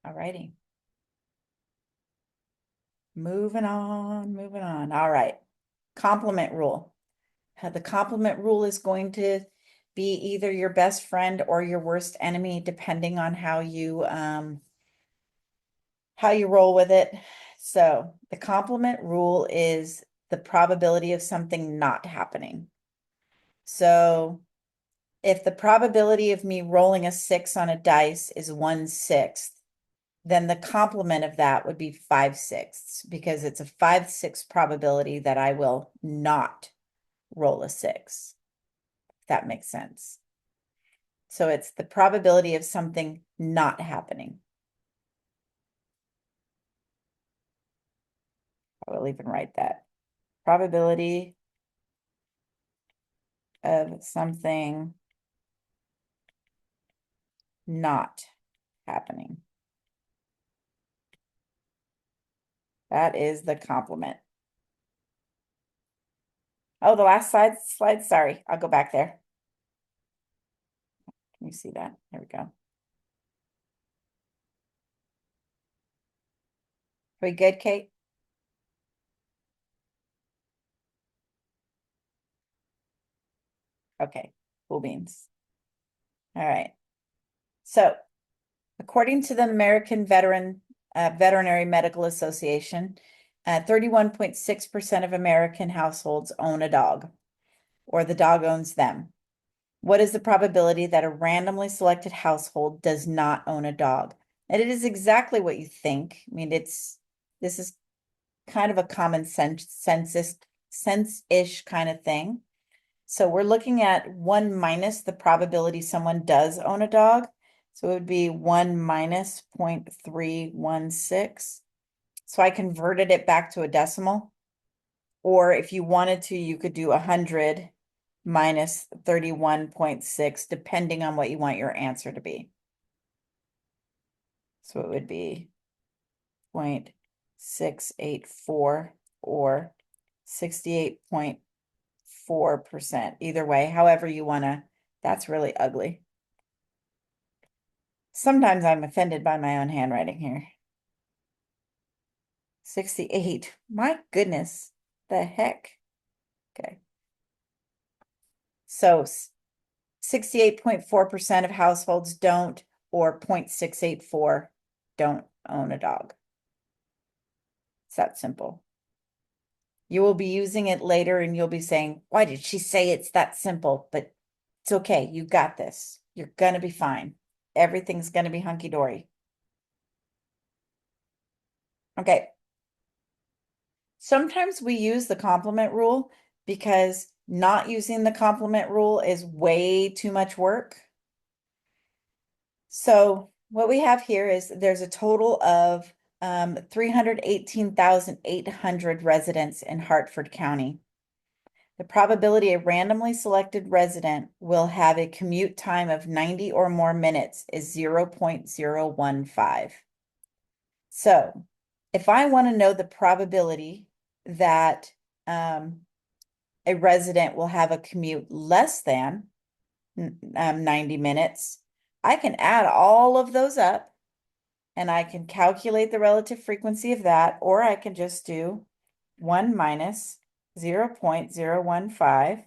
All righty. Moving on, moving on. All right. Complement rule. The complement rule is going to be either your best friend or your worst enemy, depending on how you roll with it. So the complement rule is the probability of something not happening. So if the probability of me rolling a 6 on a dice is 1/6, then the complement of that would be 5/6, because it's a 5/6 probability that I will not roll a 6. If that makes sense. So it's the probability of something not happening. I will even write that. Probability of something not happening. That is the complement. Oh, the last slide, sorry, I'll go back there. Can you see that? There we go. Are we good, Kate? Okay, cool beans. All right. So, according to the American Veterinary Medical Association, 31.6% of American households own a dog, or the dog owns them. What is the probability that a randomly selected household does not own a dog? And it is exactly what you think. I mean, this is kind of a common sense-ish kind of thing. So we're looking at 1 minus the probability someone does own a dog. So it would be 1 minus 0.316. So I converted it back to a decimal. Or if you wanted to, you could do 100 minus 31.6, depending on what you want your answer to be. So it would be 0.684 or 68.4%. Either way, however you want to, that's really ugly. Sometimes I'm offended by my own handwriting here. 68. My goodness. The heck? Okay. So 68.4% of households don't, or 0.684 don't own a dog. It's that simple. You will be using it later and you'll be saying, why did she say it's that simple? But it's okay. You got this. You're going to be fine. Everything's going to be hunky-dory. Okay. Sometimes we use the complement rule because not using the complement rule is way too much work. So what we have here is there's a total of 318,800 residents in Hartford County. The probability a randomly selected resident will have a commute time of 90 or more minutes is 0.015. So if I want to know the probability that a resident will have a commute less than 90 minutes, I can add all of those up and I can calculate the relative frequency of that, or I can just do 1 minus 0.015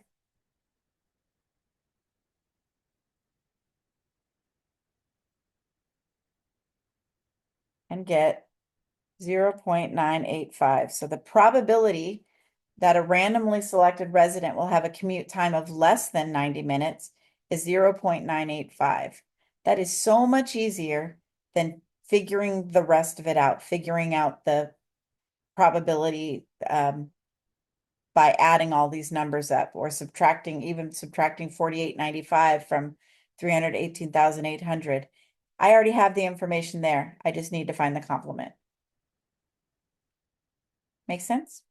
and get 0.985. So the probability that a randomly selected resident will have a commute time of less than 90 minutes is 0.985. That is so much easier than figuring the rest of it out, figuring out the probability by adding all these numbers up, or even subtracting 4895 from 318,800. I already have the information there. I just need to find the complement. Make sense?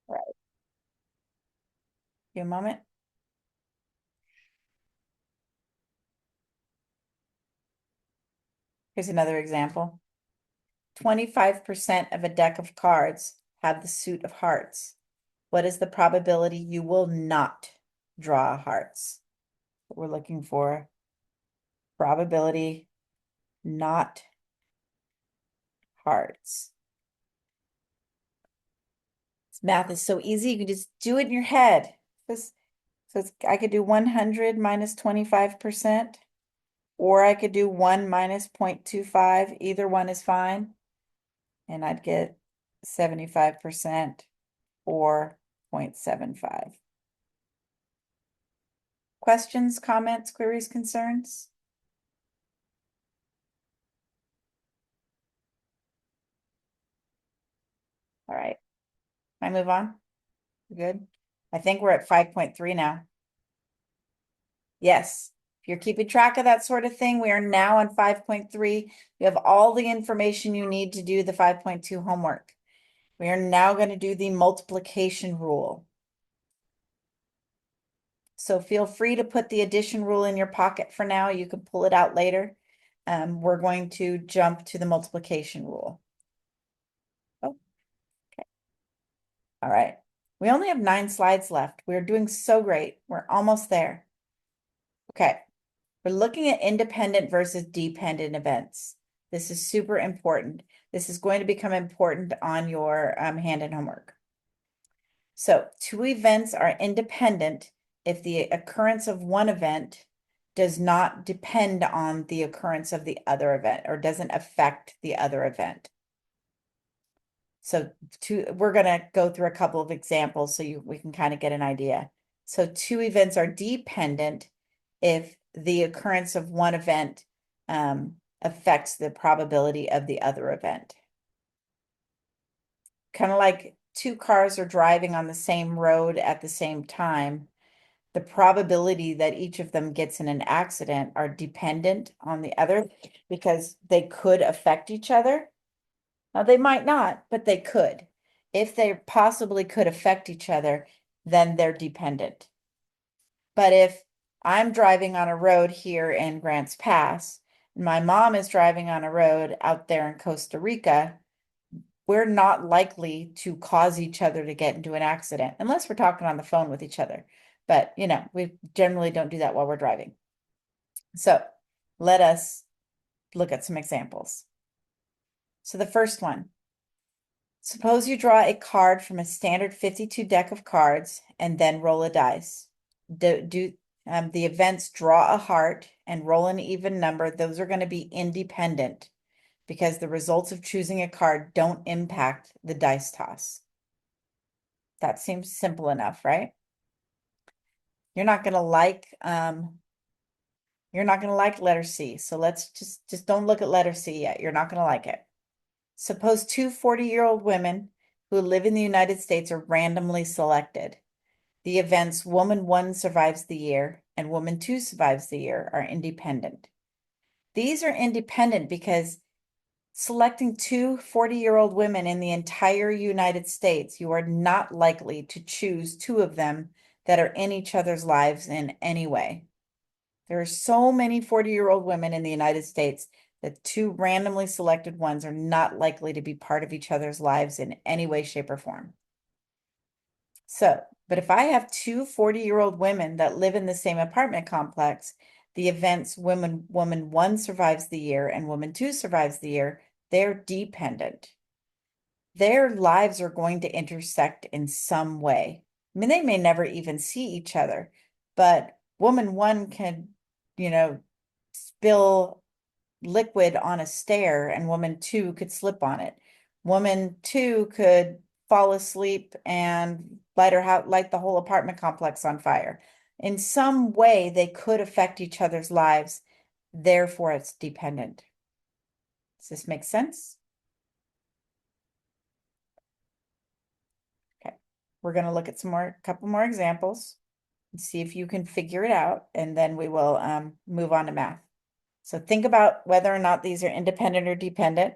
All right. Give a moment. Here's another example. 25% of a deck of cards have the suit of hearts. What is the probability you will not draw hearts? We're looking for probability not hearts. This math is so easy. You can just do it in your head. I could do 100 minus 25%, or I could do 1 minus 0.25. Either one is fine. And I'd get 75% or 0.75. Questions, comments, queries, concerns? All right. Can I move on? Good. I think we're at 5.3 now. Yes. If you're keeping track of that sort of thing, we are now on 5.3. You have all the information you need to do the 5.2 homework. We are now going to do the multiplication rule. So feel free to put the addition rule in your pocket for now. You can pull it out later. We're going to jump to the multiplication rule. Oh, okay. All right. We only have 9 slides left. We're doing so great. We're almost there. Okay. We're looking at independent versus dependent events. This is super important. This is going to become important on your hand-in homework. So 2 events are independent if the occurrence of one event does not depend on the occurrence of the other event or doesn't affect the other event. So we're going to go through a couple of examples so we can kind of get an idea. So 2 events are dependent if the occurrence of one event affects the probability of the other event. kind of like two cars are driving on the same road at the same time, the probability that each of them gets in an accident are dependent on the other because they could affect each other. Now, they might not, but they could. If they possibly could affect each other, then they're dependent. But if I'm driving on a road here in Grants Pass, and my mom is driving on a road out there in Costa Rica, we're not likely to cause each other to get into an accident unless we're talking on the phone with each other. But, you know, we generally don't do that while we're driving. So let us look at some examples. So the first one, suppose you draw a card from a standard 52 deck of cards and then roll a dice. The events draw a heart and roll an even number. Those are going to be independent because the results of choosing a card don't impact the dice toss. That seems simple enough, right? You're not going to like letter C. So let's just don't look at letter C yet. You're not going to like it. Suppose two 40-year-old women who live in the United States are randomly selected. The events woman 1 survives the year and woman 2 survives the year are independent. These are independent because selecting two 40-year-old women in the entire United States, you are not likely to choose two of them that are in each other's lives in any way. There are so many 40-year-old women in the United States that two randomly selected ones are not likely to be part of each other's lives in any way, shape, or form. So, but if I have two 40-year-old women that live in the same apartment complex, the events woman 1 survives the year and woman 2 survives the year, they're dependent. Their lives are going to intersect in some way. I mean, they may never even see each other, but woman 1 can, you know, spill liquid on a stair and woman 2 could slip on it. Woman 2 could fall asleep and light the whole apartment complex on fire. In some way, they could affect each other's lives. Therefore, it's dependent. Does this make sense? Okay, we're going to look at a couple more examples and see if you can figure it out, and then we will move on to math. So think about whether or not these are independent or dependent.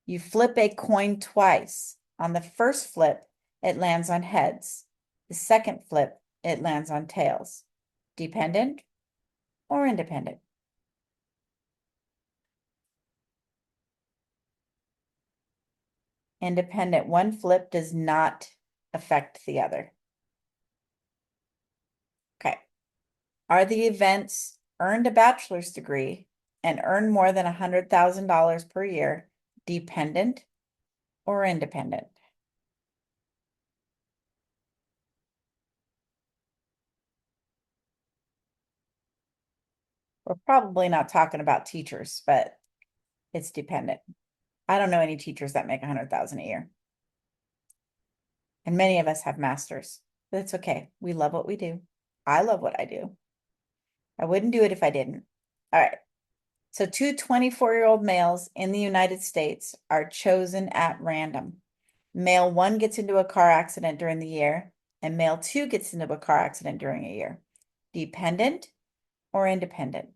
You flip a coin twice. On the first flip, it lands on heads. The second flip, it lands on tails. Dependent or independent? Independent. One flip does not affect the other. Okay. Are the events earned a bachelor's degree and earn more than $100,000 per year dependent or independent? We're probably not talking about teachers, but it's dependent. I don't know any teachers that make 100,000 a year. And many of us have masters. But it's okay. We love what we do. I love what I do. I wouldn't do it if I didn't. All right. So two 24-year-old males in the United States are chosen at random. Male 1 gets into a car accident during the year, and male 2 gets into a car accident during a year. Dependent or independent?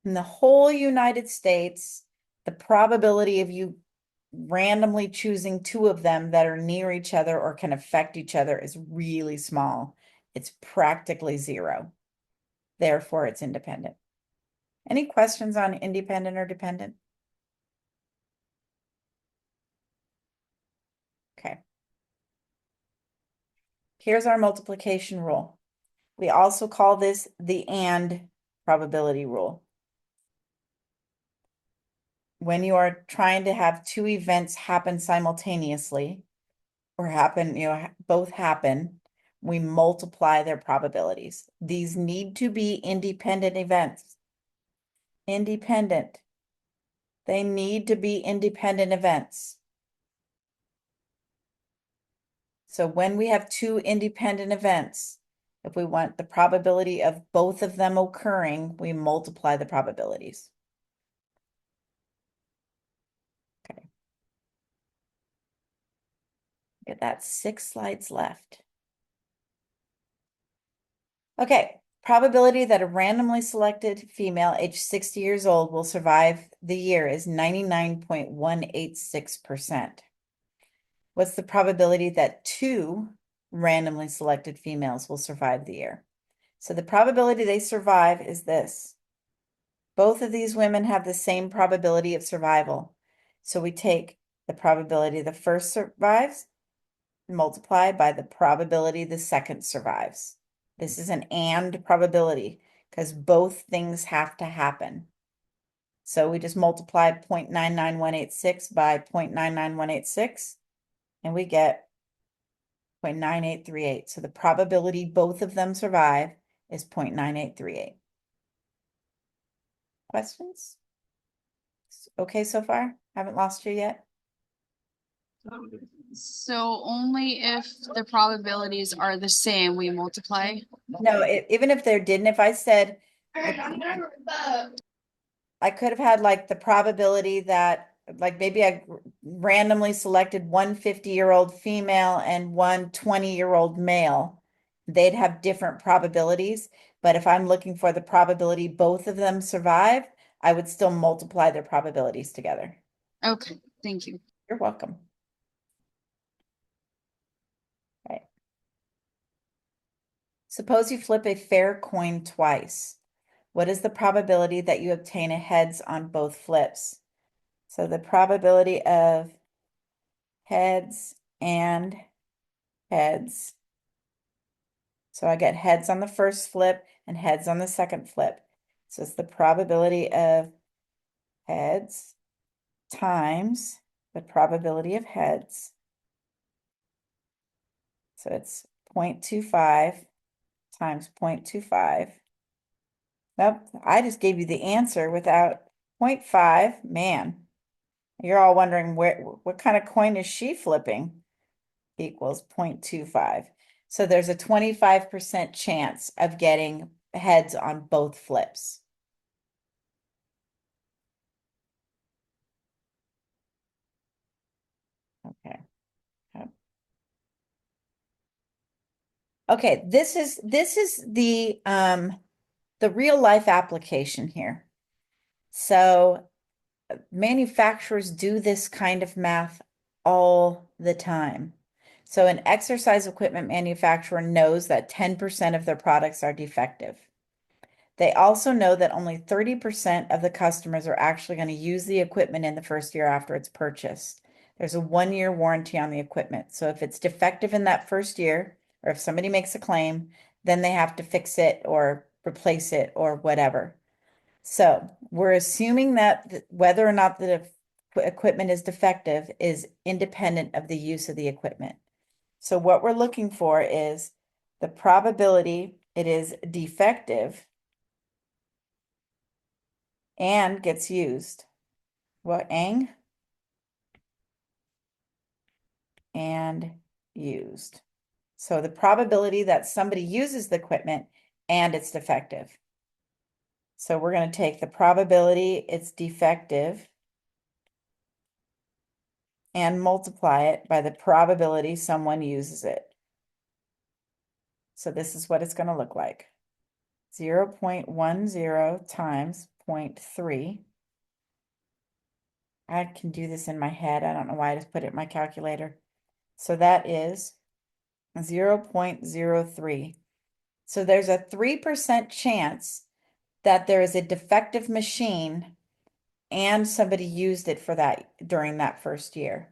In the whole United States, the probability of you randomly choosing two of them that are near each other or can affect each other is really small. It's practically zero. Therefore, it's independent. Any questions on independent or dependent? Okay. Here's our multiplication rule. We also call this the AND probability rule. When you are trying to have two events happen simultaneously or happen, both happen, we multiply their probabilities. These need to be independent events. Independent. They need to be independent events. So when we have two independent events, if we want the probability of both of them occurring, we multiply the probabilities. Get that 6 slides left. Okay, probability that a randomly selected female aged 60 years old will survive the year is 99.186%. What's the probability that 2 randomly selected females will survive the year? So the probability they survive is this. Both of these women have the same probability of survival. So we take the probability the first survives, multiply by the probability the second survives. This is an and probability because both things have to happen. So we just multiply 0.99186 by 0.99186 and we get 0.9838. So the probability both of them survive is 0.9838. Questions? Okay so far? Haven't lost you yet? So only if the probabilities are the same, we multiply. No, even if there didn't, if I said, I could have had like the probability that like maybe I randomly selected one 50-year-old female and one 20-year-old male. They'd have different probabilities, but if I'm looking for the probability both of them survive, I would still multiply their probabilities together. Okay, thank you. You're welcome. Right. Suppose you flip a fair coin twice. What is the probability that you obtain a heads on both flips? So the probability of heads and heads. So I get heads on the first flip and heads on the second flip. So it's the probability of heads times the probability of heads. So it's 0.25 times 0.25. Nope, I just gave you the answer without 0.5. Man, you're all wondering what kind of coin is she flipping? Equals 0.25. So there's a 25% chance of getting heads on both flips. Okay. Okay, this is the real life application here. So manufacturers do this kind of math all the time. So an exercise equipment manufacturer knows that 10% of their products are defective. They also know that only 30% of the customers are actually going to use the equipment in the first year after it's purchased. There's a 1-year warranty on the equipment. So if it's defective in that first year, or if somebody makes a claim, then they have to fix it or replace it or whatever. So we're assuming that whether or not the equipment is defective is independent of the use of the equipment. So what we're looking for is the probability it is defective and gets used. What, ang? And used. So the probability that somebody uses the equipment and it's defective. So we're going to take the probability it's defective and multiply it by the probability someone uses it. So this is what it's going to look like. 0.10 times 0.3. I can do this in my head. I don't know why I just put it in my calculator. So that is 0.03. So there's a 3% chance that there is a defective machine and somebody used it for that during that first year.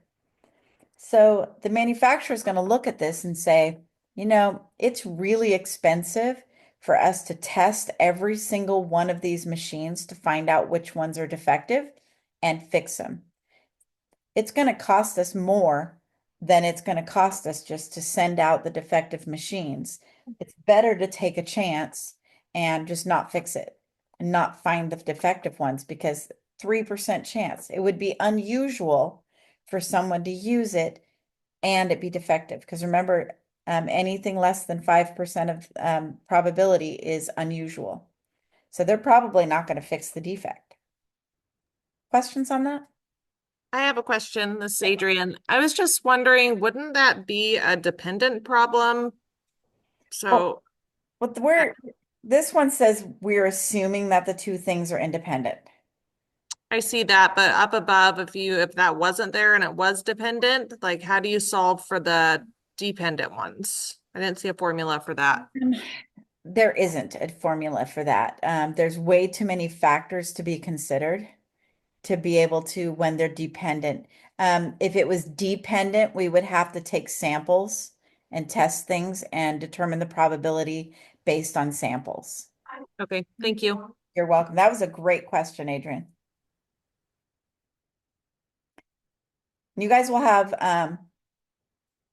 So the manufacturer is going to look at this and say, you know, it's really expensive for us to test every single one of these machines to find out which ones are defective and fix them. It's going to cost us more than it's going to cost us just to send out the defective machines. It's better to take a chance and just not fix it and not find the defective ones because 3% chance. It would be unusual for someone to use it and it be defective. Because remember, anything less than 5% of probability is unusual. So they're probably not going to fix the defect. Questions on that? I have a question. This is Adrian. I was just wondering, wouldn't that be a dependent problem? So But this one says we're assuming that the two things are independent. I see that, but up above, if that wasn't there and it was dependent, like how do you solve for the dependent ones? I didn't see a formula for that. There isn't a formula for that. There's way too many factors to be considered to be able to when they're dependent. If it was dependent, we would have to take samples and test things and determine the probability based on samples. Okay, thank you. You're welcome. That was a great question, Adrian. You guys will have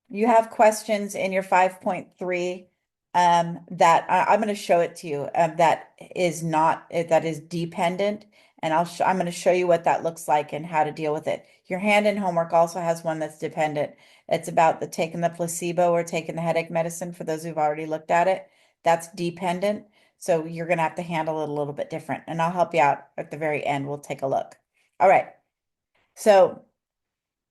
you have questions in your 5.3 that I'm going to show it to you that is not that is dependent, and I'm going to show you what that looks like and how to deal with it. Your hand-in homework also has one that's dependent. It's about the taking the placebo or taking the headache medicine for those who've already looked at it. That's dependent. So you're going to have to handle it a little bit different, and I'll help you out at the very end. We'll take a look. All right. So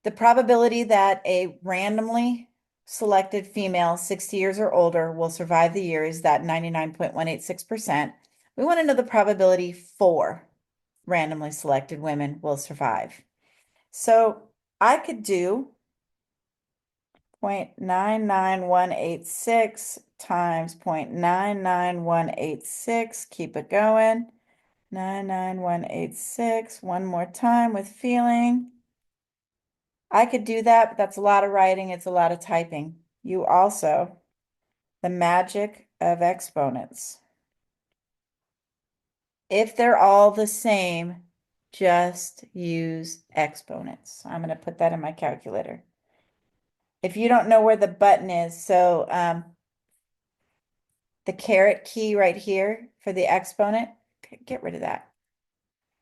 the probability that a randomly selected female 60 years or older will survive the year is that 99.186%. We want to know the probability for randomly selected women will survive. So I could do 0.99186 times 0.99186. Keep it going. 99186. One more time with feeling. I could do that, but that's a lot of writing. It's a lot of typing. You also, the magic of exponents. If they're all the same, just use exponents. I'm going to put that in my calculator. If you don't know where the button is, so the caret key right here for the exponent, get rid of that.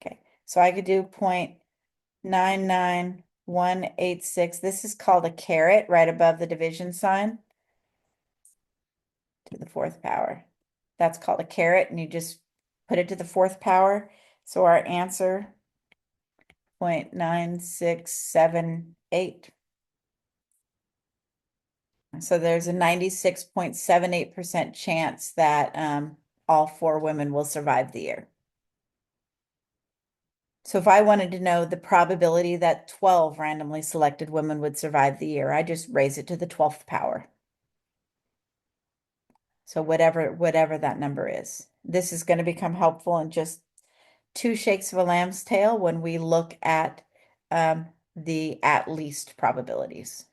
Okay, so I could do 0.99186. This is called a caret right above the division sign to the fourth power. That's called a caret, and you just put it to the fourth power. So our answer, 0.9678. So there's a 96.78% chance that all 4 women will survive the year. So if I wanted to know the probability that 12 randomly selected women would survive the year, I just raise it to the 12th power. So whatever that number is. This is going to become helpful in just 2 shakes of a lamb's tail when we look at the at least probabilities.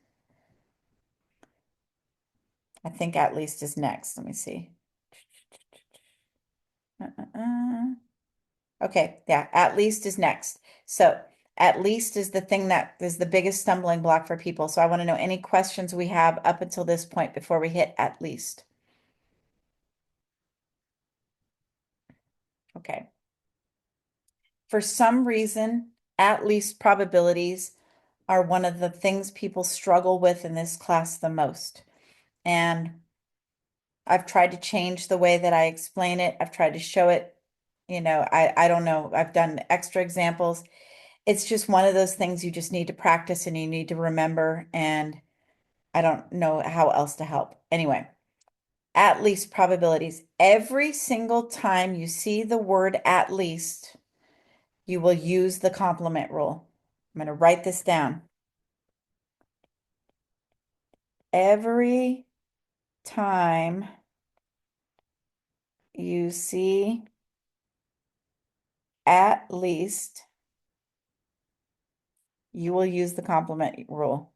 I think at least is next. Let me see. Okay, yeah, at least is next. So at least is the thing that is the biggest stumbling block for people. So I want to know any questions we have up until this point before we hit at least. Okay. For some reason, at least probabilities are one of the things people struggle with in this class the most. And I've tried to change the way that I explain it. I've tried to show it, I don't know. I've done extra examples. It's just one of those things you just need to practice and you need to remember. And I don't know how else to help. Anyway, at least probabilities. Every single time you see the word at least, you will use the complement rule. I'm going to write this down. Every time you see at least, you will use the complement rule.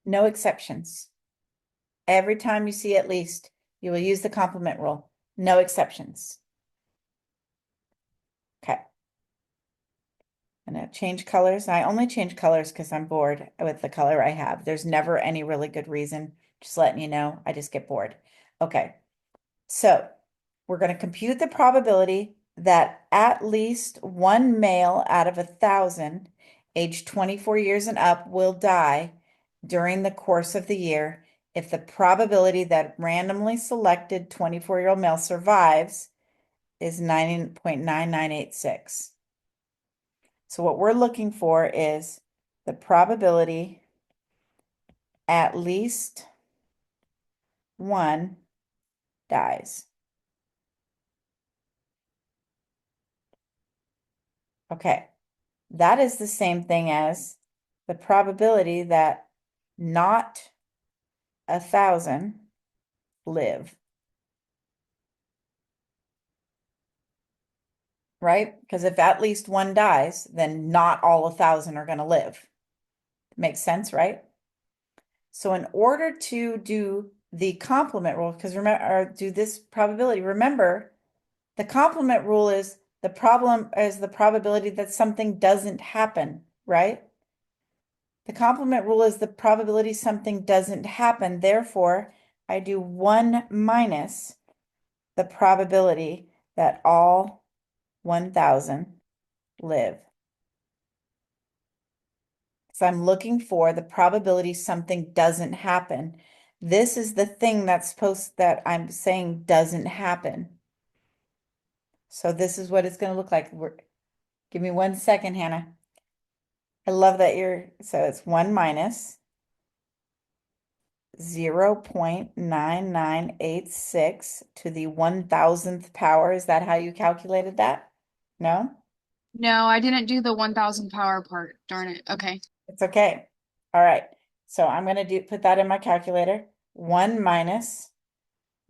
No exceptions. Every time you see at least, you will use the complement rule. No exceptions. Okay. I'm going to change colors. I only change colors because I'm bored with the color I have. There's never any really good reason. Just letting you know, I just get bored. Okay. So we're going to compute the probability that at least 1 male out of 1,000 aged 24 years and up will die during the course of the year if the probability that randomly selected 24-year-old male survives is 9.9986. So what we're looking for is the probability at least one dies. Okay, that is the same thing as the probability that not 1,000 live. Right? Because if at least one dies, then not all 1,000 are going to live. Makes sense, right? So in order to do the complement rule, because remember, or do this probability, remember, the complement rule is the probability that something doesn't happen, right? The complement rule is the probability something doesn't happen. Therefore, I do 1 minus the probability that all 1,000 live. So I'm looking for the probability something doesn't happen. This is the thing that I'm saying doesn't happen. So this is what it's going to look like. Give me 1 second, Hannah. I love that so it's 1 minus 0.9986 to the 1,000th power. Is that how you calculated that? No? No, I didn't do the 1,000 power part. Darn it. Okay. It's okay. All right. So I'm going to put that in my calculator. 1 minus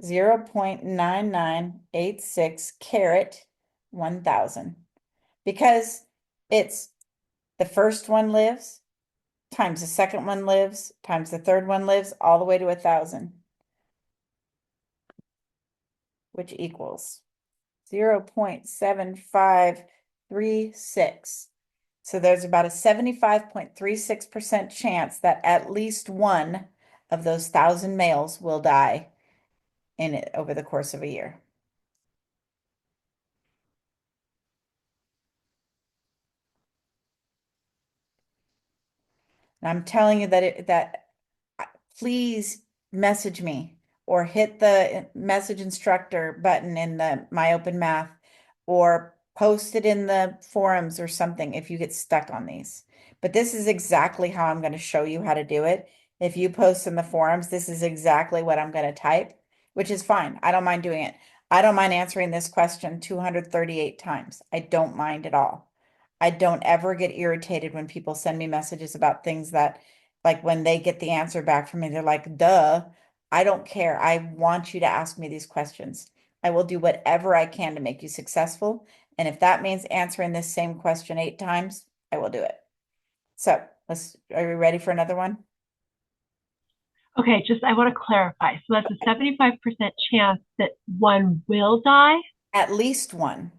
0.9986 caret 1,000. Because it's the first one lives, times the second one lives, times the third one lives, all the way to 1,000. Which equals 0.7536. So there's about a 75.36% chance that at least one of those 1,000 males will die in it over the course of a year. And I'm telling you that please message me or hit the message instructor button in the My Open Math or post it in the forums or something if you get stuck on these. But this is exactly how I'm going to show you how to do it. If you post in the forums, this is exactly what I'm going to type, which is fine. I don't mind doing it. I don't mind answering this question 238 times. I don't mind at all. I don't ever get irritated when people send me messages about things that, like when they get the answer back from me, they're like, duh, I don't care. I want you to ask me these questions. I will do whatever I can to make you successful. And if that means answering this same question 8 times, I will do it. So are we ready for another one? Okay, I want to clarify. So that's a 75% chance that one will die? At least one.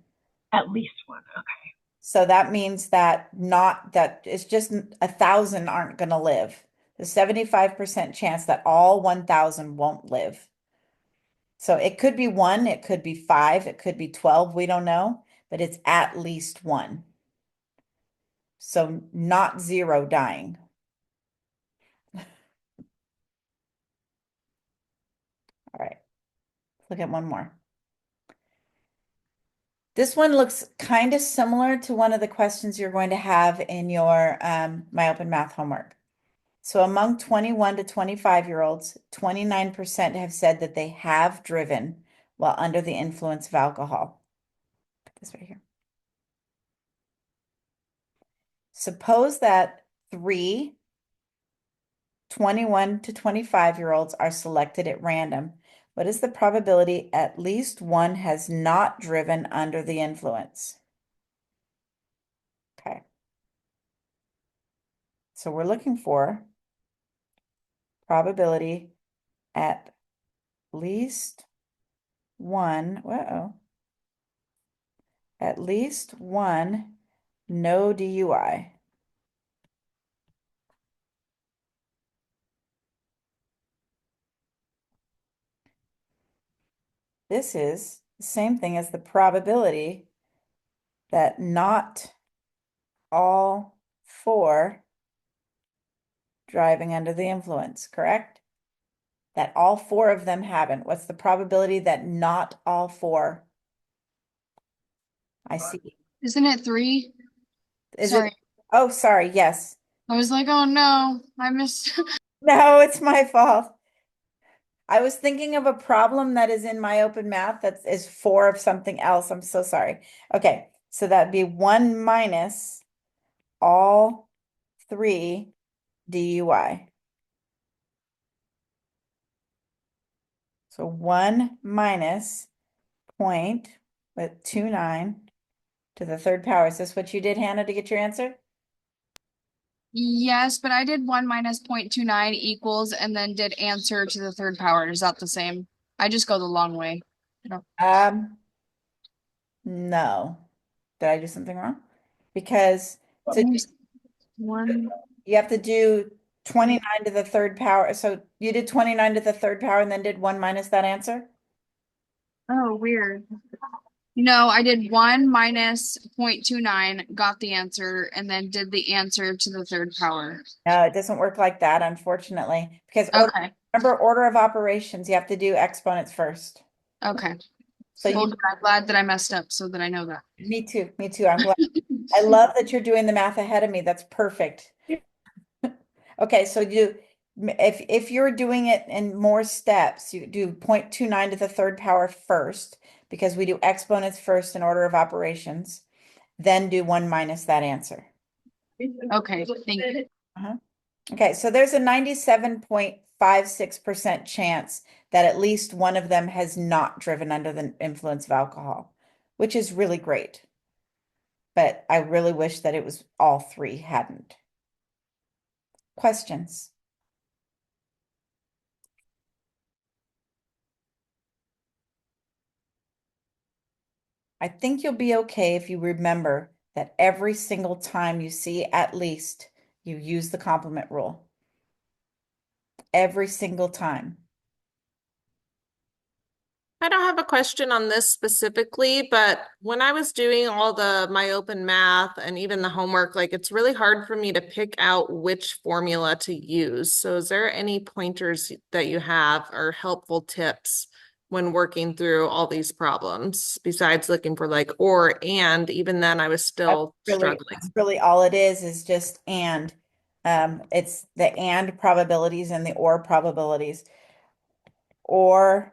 At least one. Okay. So that means that it's just 1,000 aren't going to live. The 75% chance that all 1,000 won't live. So it could be 1, it could be 5, it could be 12, we don't know, but it's at least 1. So not 0 dying. All right, look at one more. This one looks kind of similar to one of the questions you're going to have in your My Open Math homework. So among 21 to 25-year-olds, 29% have said that they have driven while under the influence of alcohol. Put this right here. Suppose that 3 21 to 25-year-olds are selected at random. What is the probability at least one has not driven under the influence? Okay. So we're looking for probability at least one, at least one no DUI. This is the same thing as the probability that not all 4 driving under the influence, correct? that all four of them haven't? What's the probability that not all four? I see. Isn't it 3? Is Sorry. it? Oh, sorry. Yes. I was like, oh no, I missed. No, it's my fault. I was thinking of a problem that is in my open math that is 4 of something else. I'm so sorry. Okay, so that'd be 1 minus all 3 DUI. So 1 minus 0.29 to the third power. Is this what you did, Hannah, to get your answer? Yes, but I did 1 minus 0.29 equals and then did answer to the third power. Is that the same? I just go the long way. No. Did I do something wrong? Because to, One. you have to do 29 to the third power. So you did 29 to the third power and then did 1 minus that answer? Oh, weird. No, I did 1 minus 0.29, got the answer, and then did the answer to the third power. No, it doesn't work like that, unfortunately, because Okay, remember order of operations, you have to do exponents first. okay. So Well, you, good. I'm glad that I messed up so that I know that. me too, me too. I'm glad. I love that you're doing the math ahead of me. That's perfect. Okay, so if you're doing it in more steps, you do 0.29 to the third power first, because we do exponents first in order of operations, then do 1 minus that answer. Okay, thank you. Okay, so there's a 97.56% chance that at least one of them has not driven under the influence of alcohol, which is really great. But I really wish that it was all 3 hadn't. Questions? I think you'll be okay if you remember that every single time you see at least, you use the complement rule. Every single time. I don't have a question on this specifically, but when I was doing all my open math and even the homework, like it's really hard for me to pick out which formula to use. So is there any pointers that you have or helpful tips when working through all these problems besides looking for like or and even then I was still struggling. That's really all it is just and. It's the and probabilities and the or probabilities. Or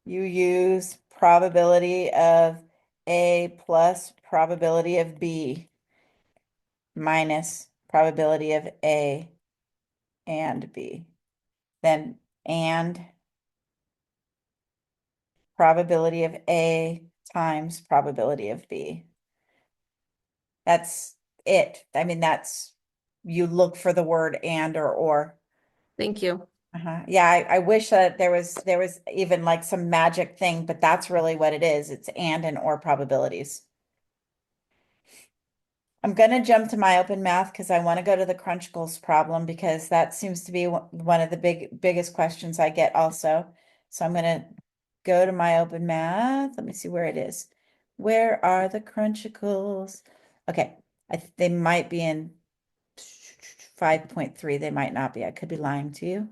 you use probability of A plus probability of B minus probability of A and B. Then and probability of A times probability of B. That's it. I mean, you look for the word and or. Thank you. Yeah, I wish that there was even like some magic thing, but that's really what it is. It's and or probabilities. I'm gonna jump to my open math because I want to go to the Crunchicles problem because that seems to be one of the biggest questions I get also. So I'm gonna go to my open math. Let me see where it is. Where are the Crunchicles? Okay, they might be in 5.3. They might not be. I could be lying to you.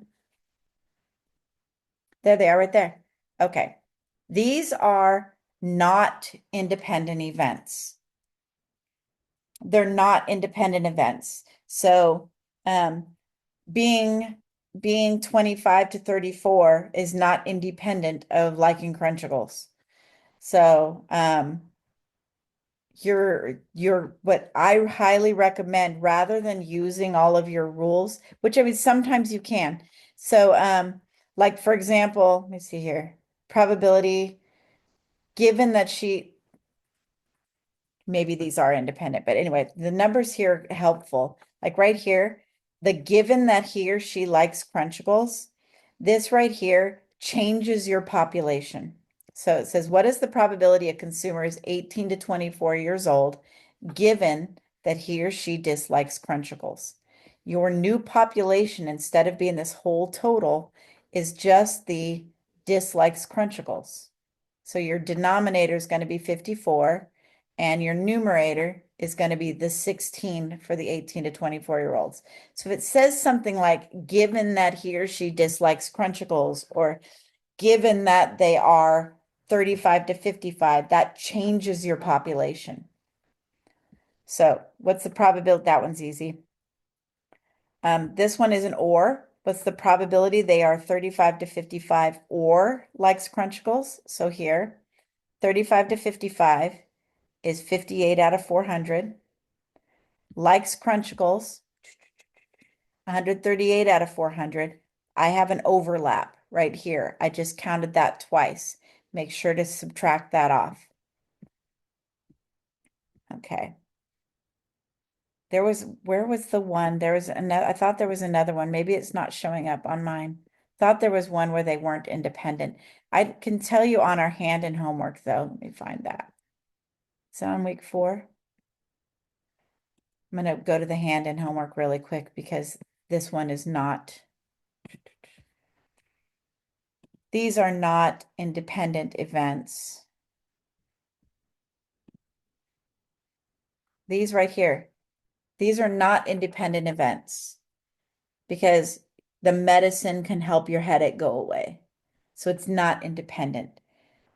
There they are right there. Okay. These are not independent events. They're not independent events. So being 25 to 34 is not independent of liking Crunchicles. So you're what I highly recommend rather than using all of your rules, which I mean sometimes you can. So like for example, let me see here. Probability, given that maybe these are independent, but anyway, the numbers here are helpful. Like right here, the given that he or she likes Crunchicles, this right here changes your population. So it says, what is the probability a consumer is 18 to 24 years old, given that he or she dislikes Crunchicles? Your new population, instead of being this whole total, is just the dislikes Crunchicles. So your denominator is going to be 54 and your numerator is going to be the 16 for the 18 to 24-year-olds. So if it says something like, given that he or she dislikes Crunchicles, or given that they are 35 to 55, that changes your population. So what's the probability? That one's easy. This one is an or. What's the probability they are 35 to 55 or likes Crunchicles? So here, 35 to 55 is 58 out of 400. Likes Crunchicles, 138 out of 400. I have an overlap right here. I just counted that twice. Make sure to subtract that off. Okay. Where was the one? There was another, I thought there was another one. Maybe it's not showing up on mine. Thought there was one where they weren't independent. I can tell you on our hand and homework though. Let me find that. Is it on week 4? I'm going to go to the hand and homework really quick because this one is not. These are not independent events. These right here. These are not independent events because the medicine can help your headache go away. So it's not independent.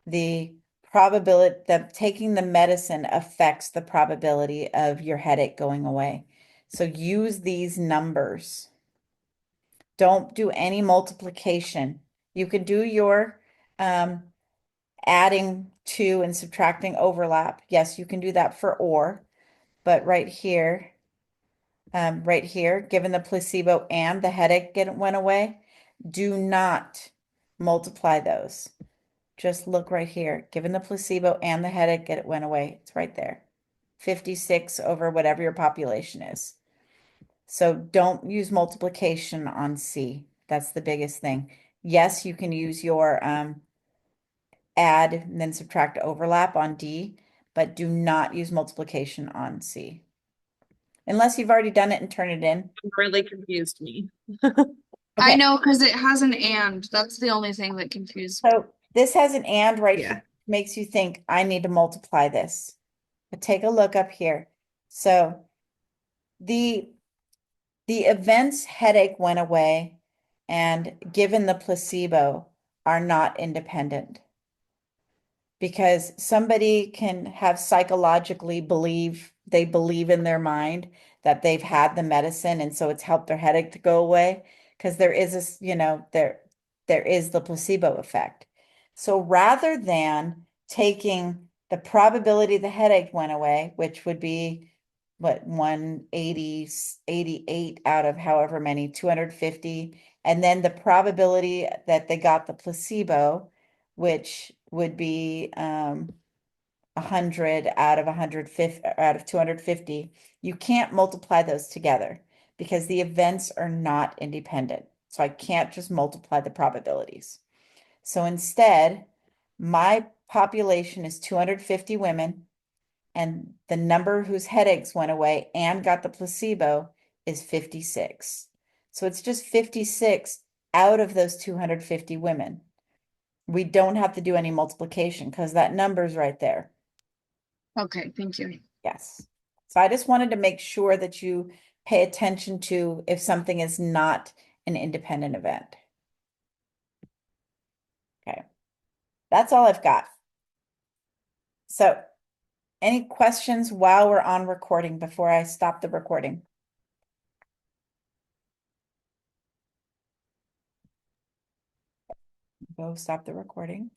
The probability that taking the medicine affects the probability of your headache going away. So use these numbers. Don't do any multiplication. You could do your adding to and subtracting overlap. Yes, you can do that for or, but right here, given the placebo and the headache went away, do not multiply those. Just look right here. Given the placebo and the headache, it went away. It's right there. 56 over whatever your population is. So don't use multiplication on C. That's the biggest thing. Yes, you can use your add and then subtract overlap on D, but do not use multiplication on C. Unless you've already done it and turn it in. Really confused me. I Okay. know, because it has an and. That's the only thing that confused me. So this has an and right Yeah. here. Makes you think I need to multiply this. But take a look up here. So the events headache went away and given the placebo are not independent. Because somebody can have psychologically they believe in their mind that they've had the medicine and so it's helped their headache to go away. Because there is this, there is the placebo effect. So rather than taking the probability the headache went away, which would be what 180, 88 out of however many, 250, and then the probability that they got the placebo, which would be 100 out of 150 out of 250, you can't multiply those together because the events are not independent. So I can't just multiply the probabilities. So instead, my population is 250 women, and the number whose headaches went away and got the placebo is 56. So it's just 56 out of those 250 women. We don't have to do any multiplication because that number's right there. Okay, thank you. Yes. So I just wanted to make sure that you pay attention to if something is not an independent event. Okay. That's all I've got. So any questions while we're on recording before I stop the recording? Go stop the recording.